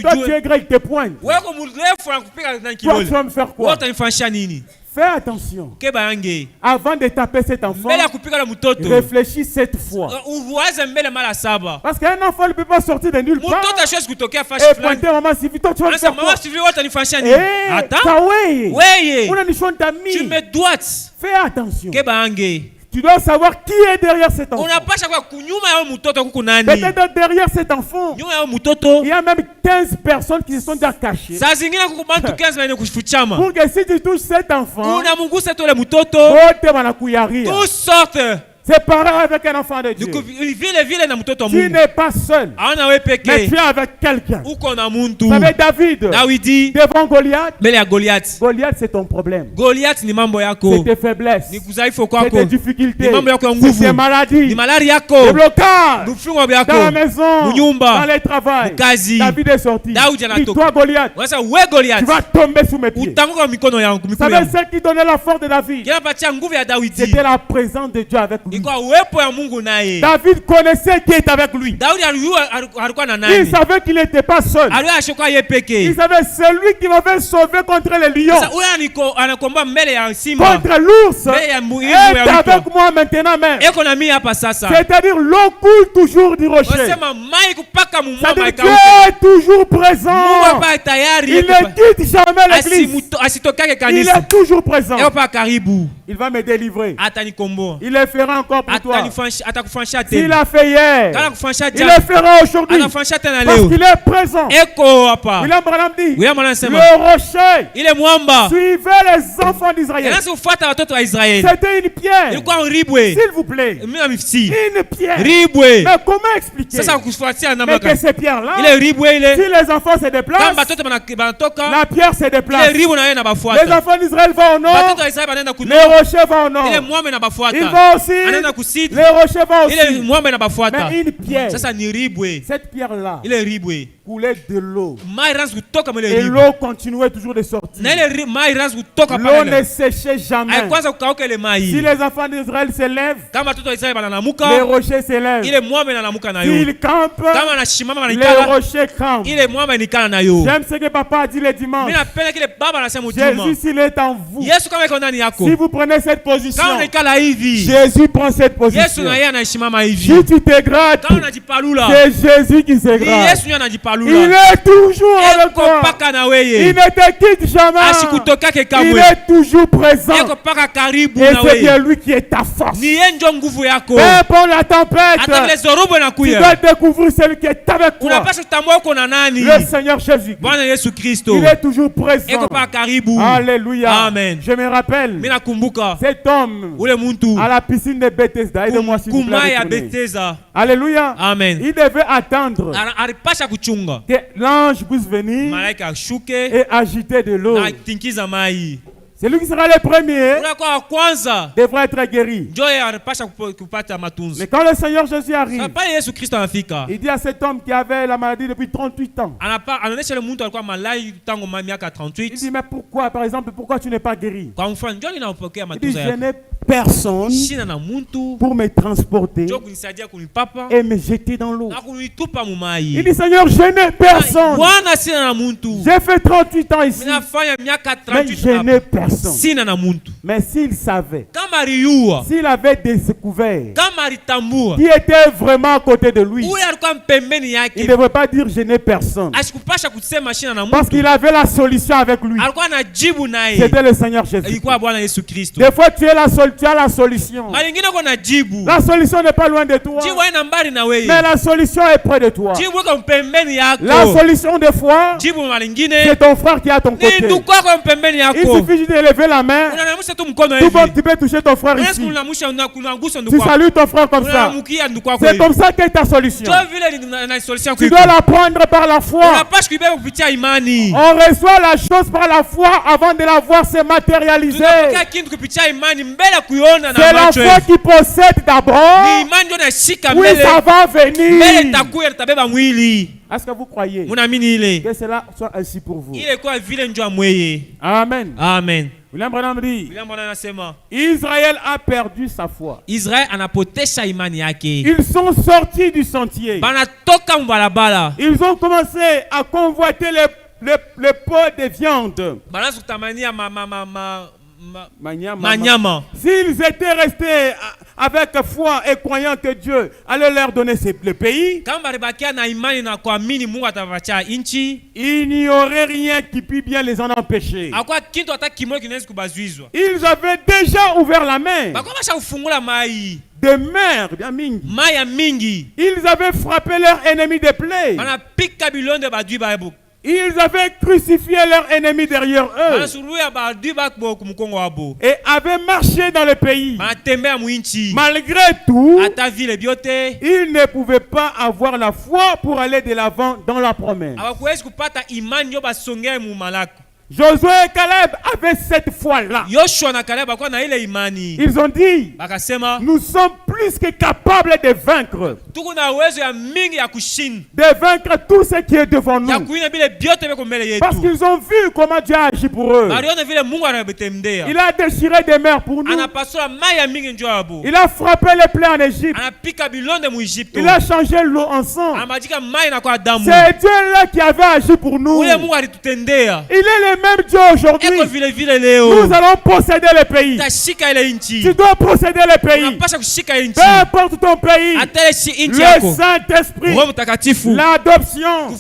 toi tu es grec, il te pointe. Toi tu vas me faire quoi? Fais attention. Avant de taper cet enfant, réfléchis 7 fois. Parce qu'un enfant ne peut pas sortir de nulle part et pointer maman Sylvie. Toi tu vas me faire quoi? Tu me dois. Fais attention. Tu dois savoir qui est derrière cet enfant. Peut-être derrière cet enfant, il y a même 15 personnes qui se sont déjà cachées. Pour que si tu touches cet enfant, tous sortent. C'est pareil avec un enfant de Dieu. Tu n'es pas seul, mais tu es avec quelqu'un. Vous savez David, devant Goliath, Goliath c'est ton problème. C'est tes faiblesses, c'est tes difficultés, c'est tes maladies, des blocages dans la maison, dans le travail. David est sorti. Et toi Goliath, tu vas tomber sous mes pieds. Vous savez ce qui donnait la force de David? C'était la présence de Dieu avec lui. David connaissait qui est avec lui. Il savait qu'il n'était pas seul. Il savait celui qui m'avait sauvé contre les lions, contre l'ours, est avec moi maintenant même. C'est-à-dire l'eau coule toujours du rocher. C'est-à-dire Dieu est toujours présent. Il ne quitte jamais l'église. Il est toujours présent. Il va me délivrer. Il le fera encore pour toi. S'il l'a fait hier, il le fera aujourd'hui. Parce qu'il est présent. William Branham dit, le rocher suivait les enfants d'Israël. C'était une pierre. S'il vous plaît, une pierre. Mais comment expliquer mais que ces pierres-là, si les enfants se déplacent, la pierre se déplace. Les enfants d'Israël vont au nord, les rochers vont au nord. Ils vont aussi, les rochers vont aussi. Mais une pierre, cette pierre-là coulait de l'eau. Et l'eau continuait toujours de sortir. L'eau ne séchait jamais. Si les enfants d'Israël se lèvent, les rochers se lèvent. S'ils campent, les rochers campent. J'aime ce que papa a dit le dimanche. Jésus, s'il est en vous, si vous prenez cette position, Jésus prend cette position. Si tu te grattes, c'est Jésus qui se gratte. Il est toujours avec toi. Il ne te quitte jamais. Il est toujours présent. Et c'est bien lui qui est ta force. Même pour la tempête, tu dois découvrir celui qui est avec toi. Le Seigneur Jésus. Il est toujours présent. Alléluia. Amen. Je me rappelle cet homme à la piscine de Bethesda. Aide-moi s'il vous plaît. Alléluia. Amen. Il devait attendre que l'ange puisse venir et agiter de l'eau. Celui qui sera le premier devra être guéri. Mais quand le Seigneur Jésus arrive, il dit à cet homme qui avait la maladie depuis 38 ans, il dit mais pourquoi, par exemple, pourquoi tu n'es pas guéri? Il dit je n'ai personne pour me transporter et me jeter dans l'eau. Il dit Seigneur, je n'ai personne. J'ai fait 38 ans ici, mais je n'ai personne. Mais s'il savait, s'il avait découvert qui était vraiment à côté de lui, il ne devrait pas dire je n'ai personne, parce qu'il avait la solution avec lui. C'était le Seigneur Jésus. Des fois tu as la solution. La solution n'est pas loin de toi, mais la solution est près de toi. La solution des fois, c'est ton frère qui est à ton côté. Il suffit de lever la main. Tout bon, tu peux toucher ton frère ici. Tu salues ton frère comme ça. C'est comme ça qu'est ta solution. Tu dois la prendre par la foi. On reçoit la chose par la foi avant de la voir se matérialiser. C'est la foi qui possède d'abord. Oui, ça va venir. Est-ce que vous croyez que cela soit ainsi pour vous? Amen. Amen. William Branham dit, Israël a perdu sa foi. Ils sont sortis du sentier. Ils ont commencé à convoiter les pots de viande. S'ils étaient restés avec foi et croyant que Dieu allait leur donner le pays, il n'y aurait rien qui puisse bien les en empêcher. Ils avaient déjà ouvert la mer. De mer, bien mingi. Ils avaient frappé leur ennemi de plaies. Ils avaient crucifié leur ennemi derrière eux et avaient marché dans le pays. Malgré tout, ils ne pouvaient pas avoir la foi pour aller de l'avant dans la promesse. Josué et Caleb avaient cette foi-là. Ils ont dit, nous sommes plus que capables de vaincre. De vaincre tout ce qui est devant nous. Parce qu'ils ont vu comment Dieu a agi pour eux. Il a déchiré des mers pour nous. Il a frappé les plaies en Égypte. Il a changé l'eau en sang. C'est Dieu là qui avait agi pour nous. Il est le même Dieu aujourd'hui. Nous allons posséder le pays. Tu dois posséder le pays. Peu importe ton pays. Le Saint-Esprit, l'adoption, le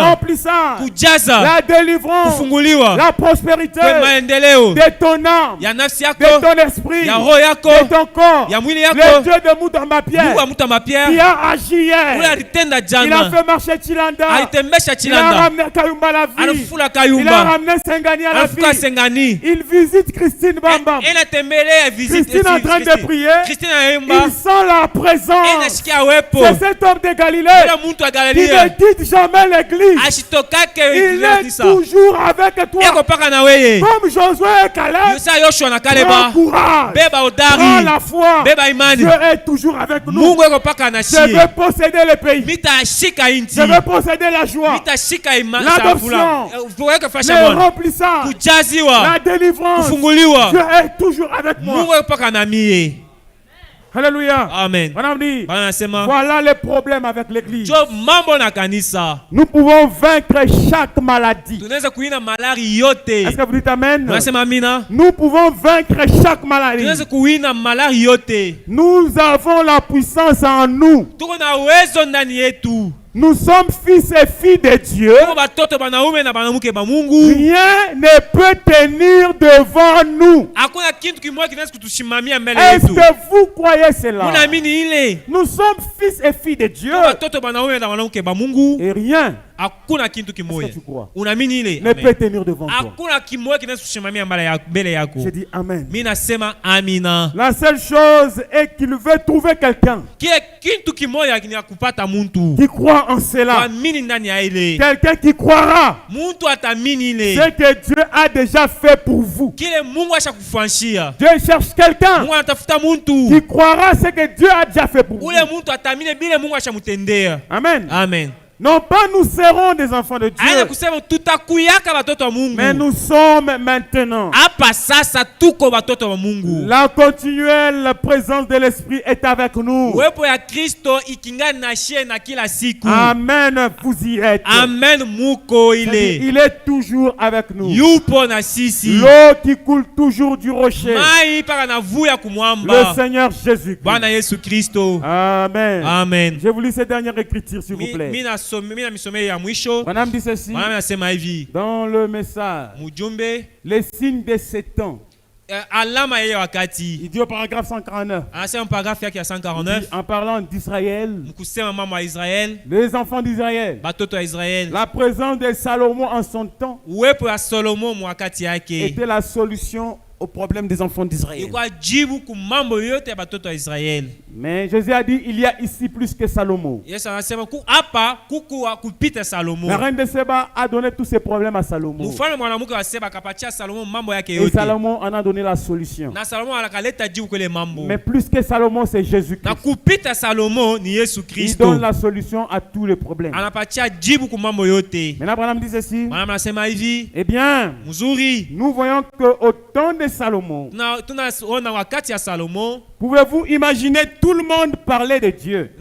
remplissage, la délivrance, la prospérité de ton âme, de ton esprit, de ton corps. Le Dieu de Moutambapierre qui a agi hier. Il a fait marcher Chilanda. Il a ramené Kayumba à la vie. Il a ramené Sengani à la vie. Il visite Christine Bambam. Christine est en train de prier. Il sent la présence. C'est cet homme de Galilée qui ne quitte jamais l'église. Il est toujours avec toi. Comme Josué et Caleb. Prends courage. Prends la foi. Dieu est toujours avec nous. Je veux posséder le pays. Je veux posséder la joie. L'adoption. Le remplissage. La délivrance. Dieu est toujours avec moi. Alléluia. Amen. Voilà le problème avec l'église. Nous pouvons vaincre chaque maladie. Est-ce que vous dites amen? Nous pouvons vaincre chaque maladie. Nous avons la puissance en nous. Nous sommes fils et filles de Dieu. Rien ne peut tenir devant nous. Est-ce que vous croyez cela? Nous sommes fils et filles de Dieu. Et rien ne peut tenir devant toi. Je dis amen. La seule chose est qu'il veut trouver quelqu'un qui croit en cela. Quelqu'un qui croira ce que Dieu a déjà fait pour vous. Dieu cherche quelqu'un qui croira ce que Dieu a déjà fait pour vous. Amen. Amen. Non pas nous serons des enfants de Dieu, mais nous sommes maintenant. La continuelle présence de l'Esprit est avec nous. Amen, vous y êtes. Amen, il est toujours avec nous. L'eau qui coule toujours du rocher. Le Seigneur Jésus-Christ. Amen. Amen. Je vous lis cette dernière écriture, s'il vous plaît. Madame dit ceci dans le message, les signes de ces temps. Il dit au paragraphe 149, en parlant d'Israël, les enfants d'Israël, la présence de Salomon en son temps était la solution aux problèmes des enfants d'Israël. Mais Jésus a dit, il y a ici plus que Salomon. La reine de Séba a donné tous ses problèmes à Salomon. Et Salomon en a donné la solution. Mais plus que Salomon, c'est Jésus-Christ. Il donne la solution à tous les problèmes. Maintenant, Abraham dit ceci. Eh bien, nous voyons qu'au temps de Salomon, pouvez-vous imaginer tout le monde parler de Dieu?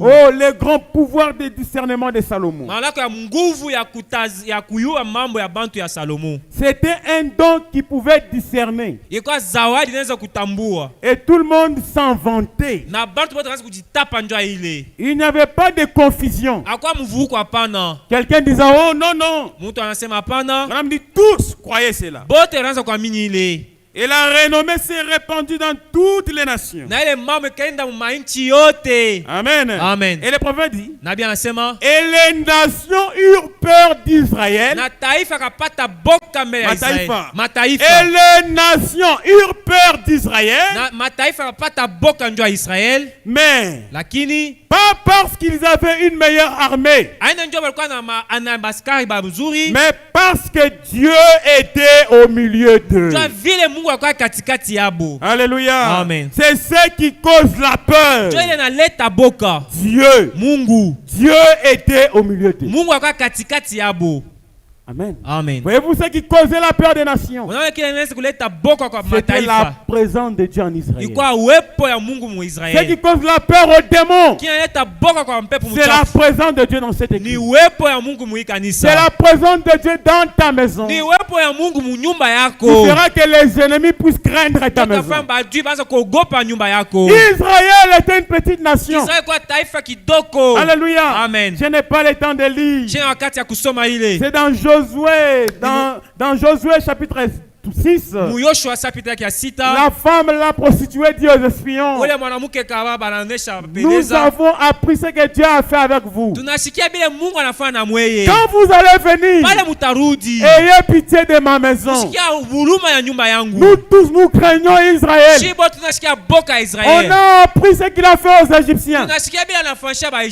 Oh, le grand pouvoir de discernement de Salomon. C'était un don qui pouvait discerner. Et tout le monde s'en vantait. Il n'y avait pas de confusion. Quelqu'un disait, oh non, non. On dit tous croyaient cela. Et la renommée s'est répandue dans toutes les nations. Amen. Amen. Et le prophète dit, et les nations eurent peur d'Israël. Et les nations eurent peur d'Israël. Mais pas parce qu'ils avaient une meilleure armée, mais parce que Dieu était au milieu d'eux. Alléluia. Amen. C'est ce qui cause la peur. Dieu était au milieu d'eux. Amen. Amen. Voyez-vous ce qui causait la peur des nations? C'était la présence de Dieu en Israël. Ce qui cause la peur aux démons, c'est la présence de Dieu dans cette église. C'est la présence de Dieu dans ta maison qui fera que les ennemis puissent craindre ta maison. Israël était une petite nation. Alléluia. Amen. Je n'ai pas le temps de lire. C'est dans Josué, dans Josué chapitre 6. La femme, la prostituée, dit aux espions, nous avons appris ce que Dieu a fait avec vous. Quand vous allez venir, ayez pitié de ma maison. Nous tous, nous craignons Israël. On a appris ce qu'il a fait aux Égyptiens.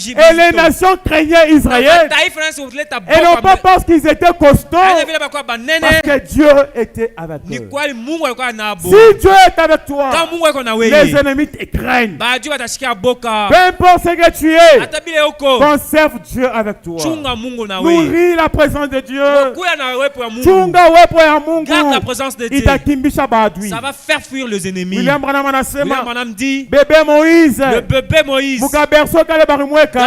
Et les nations craignaient Israël. Et non pas parce qu'ils étaient costauds, parce que Dieu était avec eux. Si Dieu est avec toi, les ennemis te craignent. Peu importe ce que tu es, conserve Dieu avec toi. Nourris la présence de Dieu. Garde la présence de Dieu. Ça va faire fuir les ennemis. William Branham dit, bébé Moïse, le bébé Moïse, dans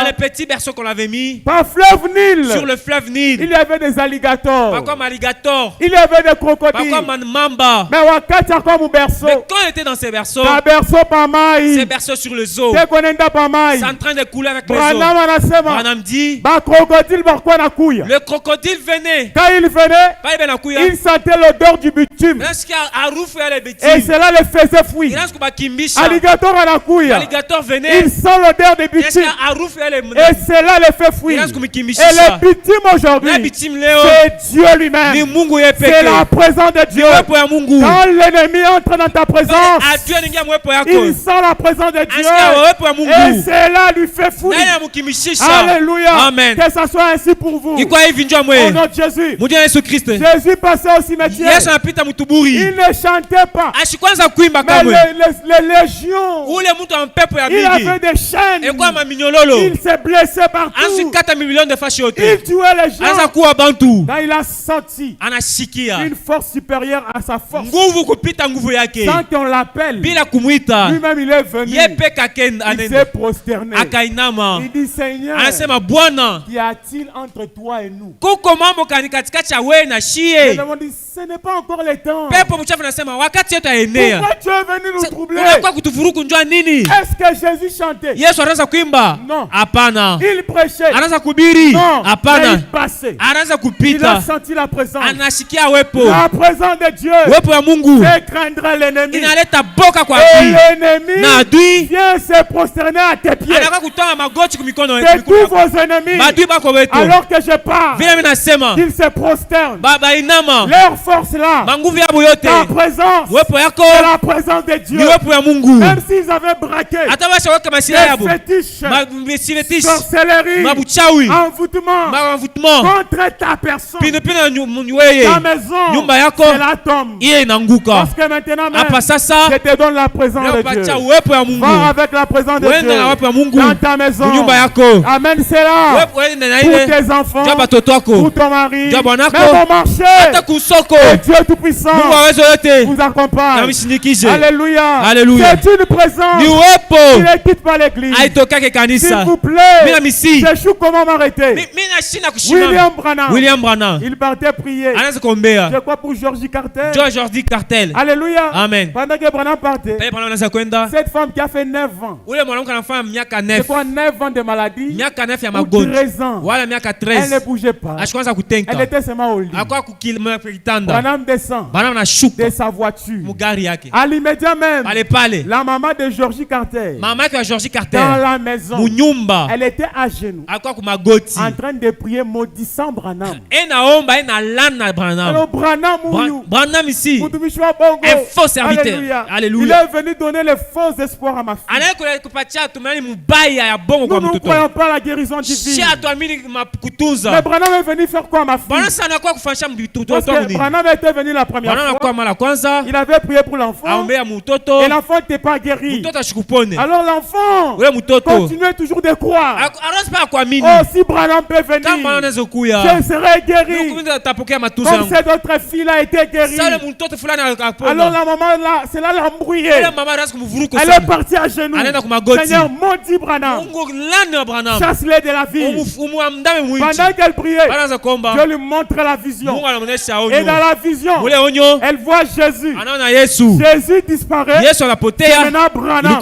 le petit berceau qu'on avait mis sur le fleuve Nil, il y avait des alligators, il y avait des crocodiles, mamba. Mais quand il était dans ces berceaux, ces berceaux sur le zoo, c'est en train de couler avec les eaux. Branham dit, le crocodile venait. Quand il venait, il sentait l'odeur du bitume. Et cela le faisait fuir. Alligator venait, il sent l'odeur du bitume. Et cela le fait fuir. Et le bitume aujourd'hui, c'est Dieu lui-même. C'est la présence de Dieu. Quand l'ennemi entre dans ta présence, il sent la présence de Dieu. Et cela lui fait fuir. Alléluia. Amen. Que ça soit ainsi pour vous. Au nom de Jésus. Jésus passait au cimetière. Il ne chantait pas. Mais les légions, il avait des chaînes. Il s'est blessé partout. Il tuait les gens. Quand il a senti une force supérieure à sa force, sans qu'on l'appelle, lui-même il est venu. Il s'est prosterné. Il dit, Seigneur, qu'y a-t-il entre toi et nous? Il demande, ce n'est pas encore le temps. Pourquoi tu es venu nous troubler? Est-ce que Jésus chantait? Non. Il prêchait? Non. Il passait. Il a senti la présence. La présence plan de Dieu, c'est craindre l'ennemi. Et l'ennemi vient se prosterner à tes pieds. C'est tous vos ennemis. Alors que je parle, qu'ils se prosternent. Leur force là, ta présence, c'est la présence de Dieu. Même s'ils avaient braqué des fétiches, sorcellerie, envoûtement contre ta personne, ta maison, c'est la tombe. Parce que maintenant même, je te donne la présence de Dieu. Va avec la présence de Dieu dans ta maison. Amène cela pour tes enfants, pour ton mari, même au marché. Et Dieu Tout-Puissant vous accompagne. Alléluia. C'est une présence qui ne quitte pas l'église. S'il vous plaît, j'échoue comment m'arrêter. William Branham, il partait prier. Je crois pour Georgie Cartel. Alléluia. Amen. Pendant que Branham partait, cette femme qui a fait 9 ans, je crois 9 ans de maladie, ou 13 ans, elle ne bougeait pas. Elle était seulement au lit. Branham descend de sa voiture. À l'immédiat même, la maman de Georgie Carter, dans la maison, elle était à genoux, en train de prier maudissant Branham. Alors Branham ici, un faux serviteur. Alléluia. Il est venu donner les faux espoirs à ma fille. Nous ne croyons pas à la guérison divine. Mais Branham est venu faire quoi à ma fille? Parce que Branham était venu la première fois. Il avait prié pour l'enfant. Et l'enfant n'était pas guéri. Alors l'enfant continuait toujours de croire. Oh, si Branham peut venir, je serai guéri. Comme cette autre fille a été guérie. Alors la maman là, c'est là l'embrouillée. Elle est partie à genoux. Seigneur, maudit Branham. Chasse-les de la ville. Pendant qu'elle priait, Dieu lui montre la vision. Et dans la vision, elle voit Jésus. Jésus disparaît. C'est maintenant Branham.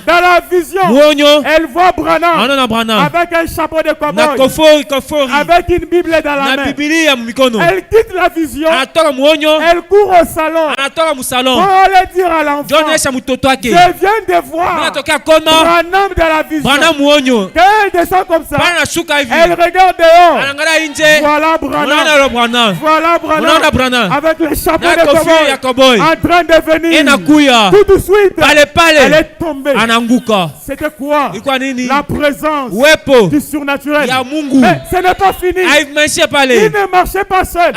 Dans la vision, elle voit Branham avec un chapeau de cow-boy, avec une Bible dans la main. Elle quitte la vision. Elle court au salon pour aller dire à l'enfant, je viens de voir Branham dans la vision. Quand elle descend comme ça, elle regarde dehors. Voilà Branham avec le chapeau de cow-boy en train de venir. Tout de suite, elle est tombée. C'était quoi? La présence du surnaturel. Mais ce n'est pas fini. Il ne marchait pas seul.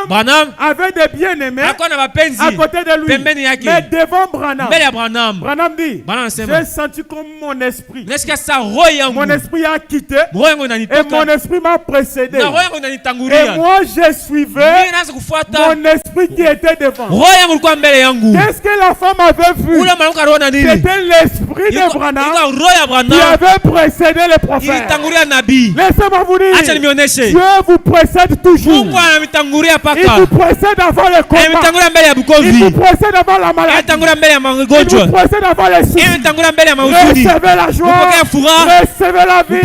Branham avait des bien-aimés à côté de lui. Mais devant Branham dit, j'ai senti comme mon esprit a quitté et mon esprit m'a précédé. Et moi je suivais mon esprit qui était devant. Qu'est-ce que la femme avait vu? C'était l'esprit de Branham qui avait précédé les prophètes. Laissez-moi vous dire, Dieu vous précède toujours. Il vous précède avant le combat. Il vous précède avant la maladie. Il vous précède avant les soucis. Recevez la joie. Recevez la vie.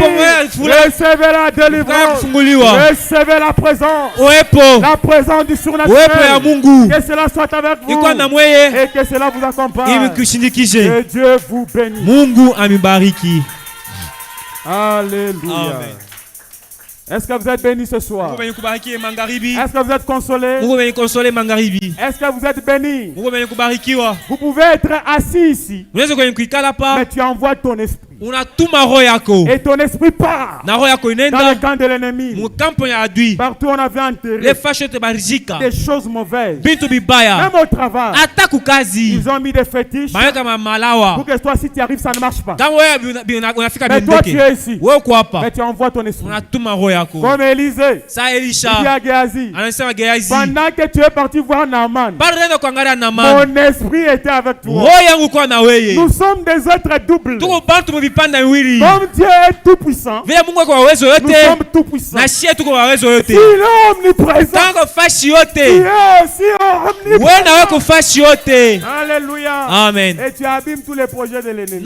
Recevez la délivrance. Recevez la présence. La présence du surnaturel. Que cela soit avec vous. Et que cela vous accompagne. Que Dieu vous bénisse. Alléluia. Amen. Est-ce que vous êtes bénis ce soir? Est-ce que vous êtes consolés? Est-ce que vous êtes bénis? Vous pouvez être assis ici, mais tu envoies ton esprit. Et ton esprit part dans le camp de l'ennemi. Partout on avait enterré des choses mauvaises. Même au travail, ils ont mis des fétiches pour que toi, si tu arrives, ça ne marche pas. Mais toi tu es ici, mais tu envoies ton esprit. Comme Élisée, il dit à Géasi, pendant que tu es parti voir Naaman, mon esprit était avec toi. Nous sommes des êtres doubles. Dieu est tout puissant, nous sommes tout puissants. S'il est omniprésent, il est aussi omniprésent. Alléluia. Amen. Et tu abîmes tous les projets de l'ennemi.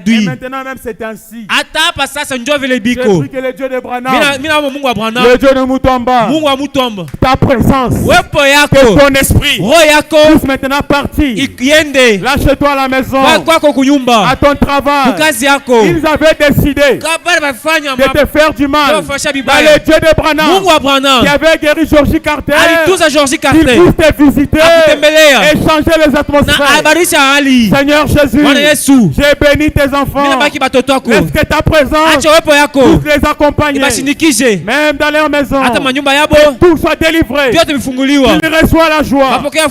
Et maintenant même c'est ainsi. Je prie que le Dieu de Branham, le Dieu de Mutomba, ta présence, que ton esprit puisse maintenant partir. Lâche-toi à la maison, à ton travail. Ils avaient décidé de te faire du mal. Dans le Dieu de Branham, qui avait guéri Georgie Carter, il puisse te visiter et changer les atmosphères. Seigneur Jésus, j'ai béni tes enfants. Laisse que ta présence puisse les accompagner. Même dans leur maison, que tout soit délivré. Qu'il reçoit la joie, qu'il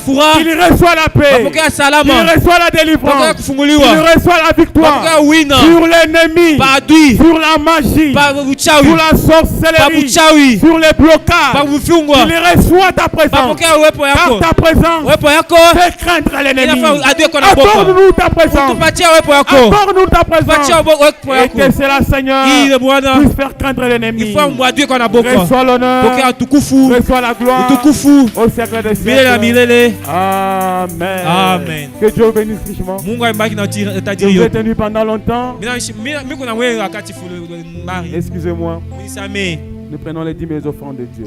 reçoit la paix, qu'il reçoit la délivrance, qu'il reçoit la victoire sur l'ennemi, sur la magie, sur la sorcellerie, sur les blocages. Qu'il reçoit ta présence, car ta présence fait craindre l'ennemi. Accorde-nous ta présence, accorde-nous ta présence, et que cela, Seigneur, puisse faire craindre l'ennemi. Reçois l'honneur, reçois la gloire au siècle des siècles. Amen. Amen. Que Dieu bénisse richement. Je vous ai tenu pendant longtemps. Excusez-moi. Nous prenons les 10 000 offrandes de Dieu.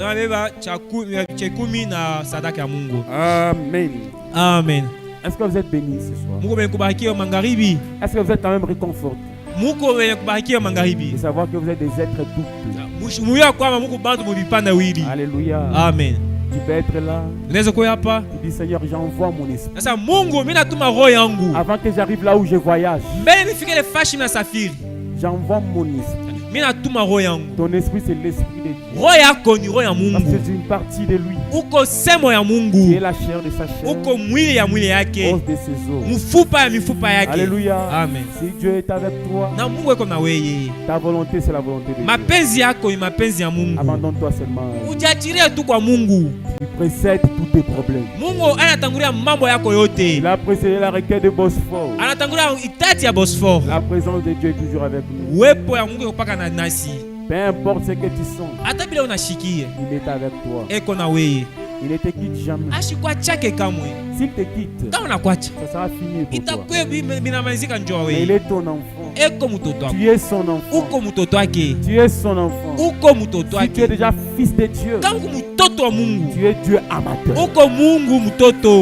Amen. Amen. Est-ce que vous êtes bénis ce soir? Est-ce que vous êtes quand même réconfortés de savoir que vous êtes des êtres doutés? Alléluia. Amen. Tu peux être là. Tu dis, Seigneur, j'envoie mon esprit. Avant que j'arrive là où je voyage, j'envoie mon esprit. Ton esprit, c'est l'esprit de Dieu. Parce que c'est une partie de lui qui est la chair de sa chair, os de ses os. Alléluia. Amen. Si Dieu est avec toi, ta volonté, c'est la volonté de Dieu. Abandonne-toi seulement. Tu précèdes tous tes problèmes. Il a précédé la requête de Bosphore. La présence de Dieu est toujours avec nous. Peu importe ce que tu sens, il est avec toi. Il ne te quitte jamais. S'il te quitte, ça sera fini pour toi. Mais il est ton enfant. Tu es son enfant. Tu es son enfant. Si tu es déjà fils de Dieu, tu es Dieu amateur.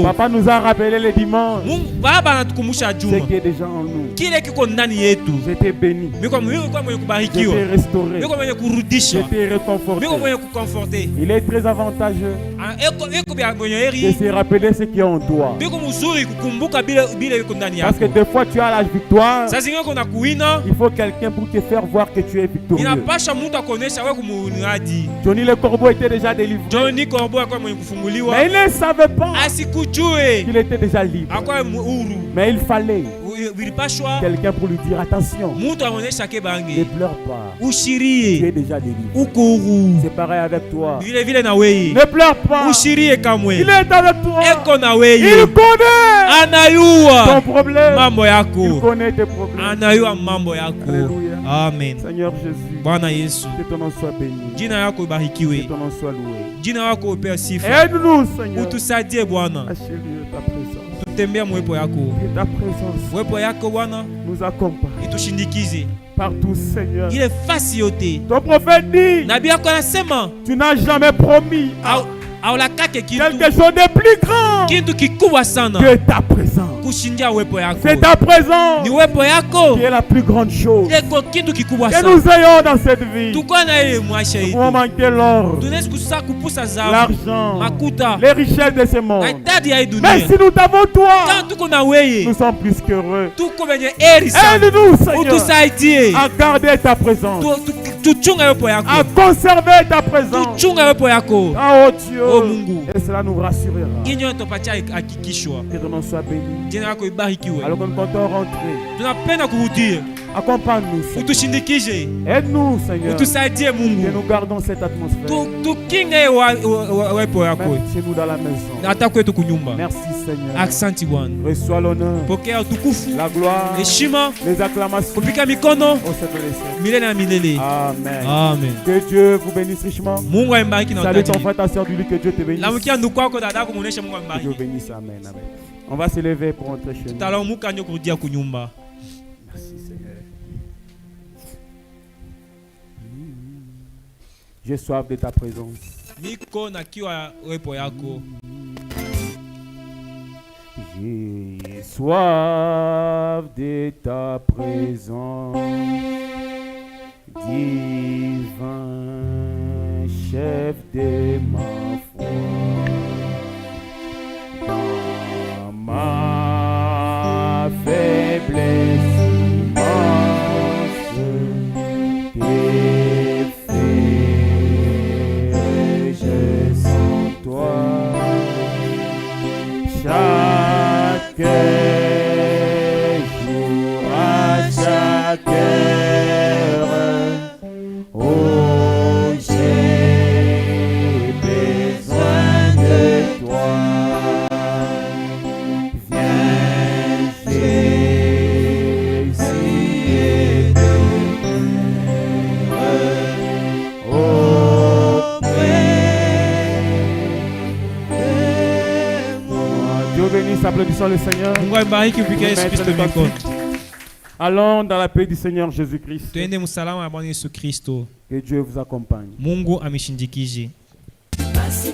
Papa nous a rappelé le dimanche ce qui est déjà en nous. Je t'ai béni. Je t'ai restauré. Je t'ai réconforté. Il est très avantageux de se rappeler ce qui est en toi. Parce que des fois tu as la victoire. Il faut quelqu'un pour te faire voir que tu es victorieux. Johnny le corbeau était déjà délivré. Mais il ne savait pas qu'il était déjà libre. Mais il fallait quelqu'un pour lui dire attention, ne pleure pas, tu es déjà délivré. C'est pareil avec toi. Ne pleure pas, il est avec toi. Il connaît ton problème, il connaît tes problèmes. Alléluia. Amen. Seigneur Jésus, que ton nom soit béni, que ton nom soit loué. Aide-nous, Seigneur, à chérir ta présence. Que ta présence nous accompagne partout, Seigneur. Ton prophète dit, tu n'as jamais promis quelque chose de plus grand que ta présence. C'est ta présence qui est la plus grande chose que nous ayons dans cette vie. Nous pouvons manquer l'or, l'argent, les richesses de ce monde. Mais si nous t'avons toi, nous sommes plus qu'heureux. Aide-nous, Seigneur, à garder ta présence, à conserver ta présence. Oh Dieu, et cela nous rassurera. Que ton nom soit béni. Alors que nous comptons rentrer, Accompagne-nous, Seigneur. Aide-nous, Seigneur. Que nous gardons cette atmosphère. Même chez nous dans la maison. Merci, Seigneur. Reçois l'honneur, la gloire, les acclamations. Au Amen. Amen. Que Dieu vous bénisse richement. Salut ton frère, ta soeur, dis-lui que Dieu te bénisse. Que Dieu bénisse. Amen. Amen. On va se lever pour rentrer chez nous. Merci, Seigneur. J'ai soif de ta présence. J'ai soif de ta présence, divin chef de ma foi. Dans ma faiblesse immense, tes je sans toi. Chaque jour, à chaque heure, oh, j'ai besoin de toi. Viens, Jésus, et demeure auprès de moi. Dieu bénisse, applaudissons le Seigneur. Allons dans la paix du Seigneur Jésus-Christ. Que Dieu vous accompagne. Mungu ameshindikije. Basi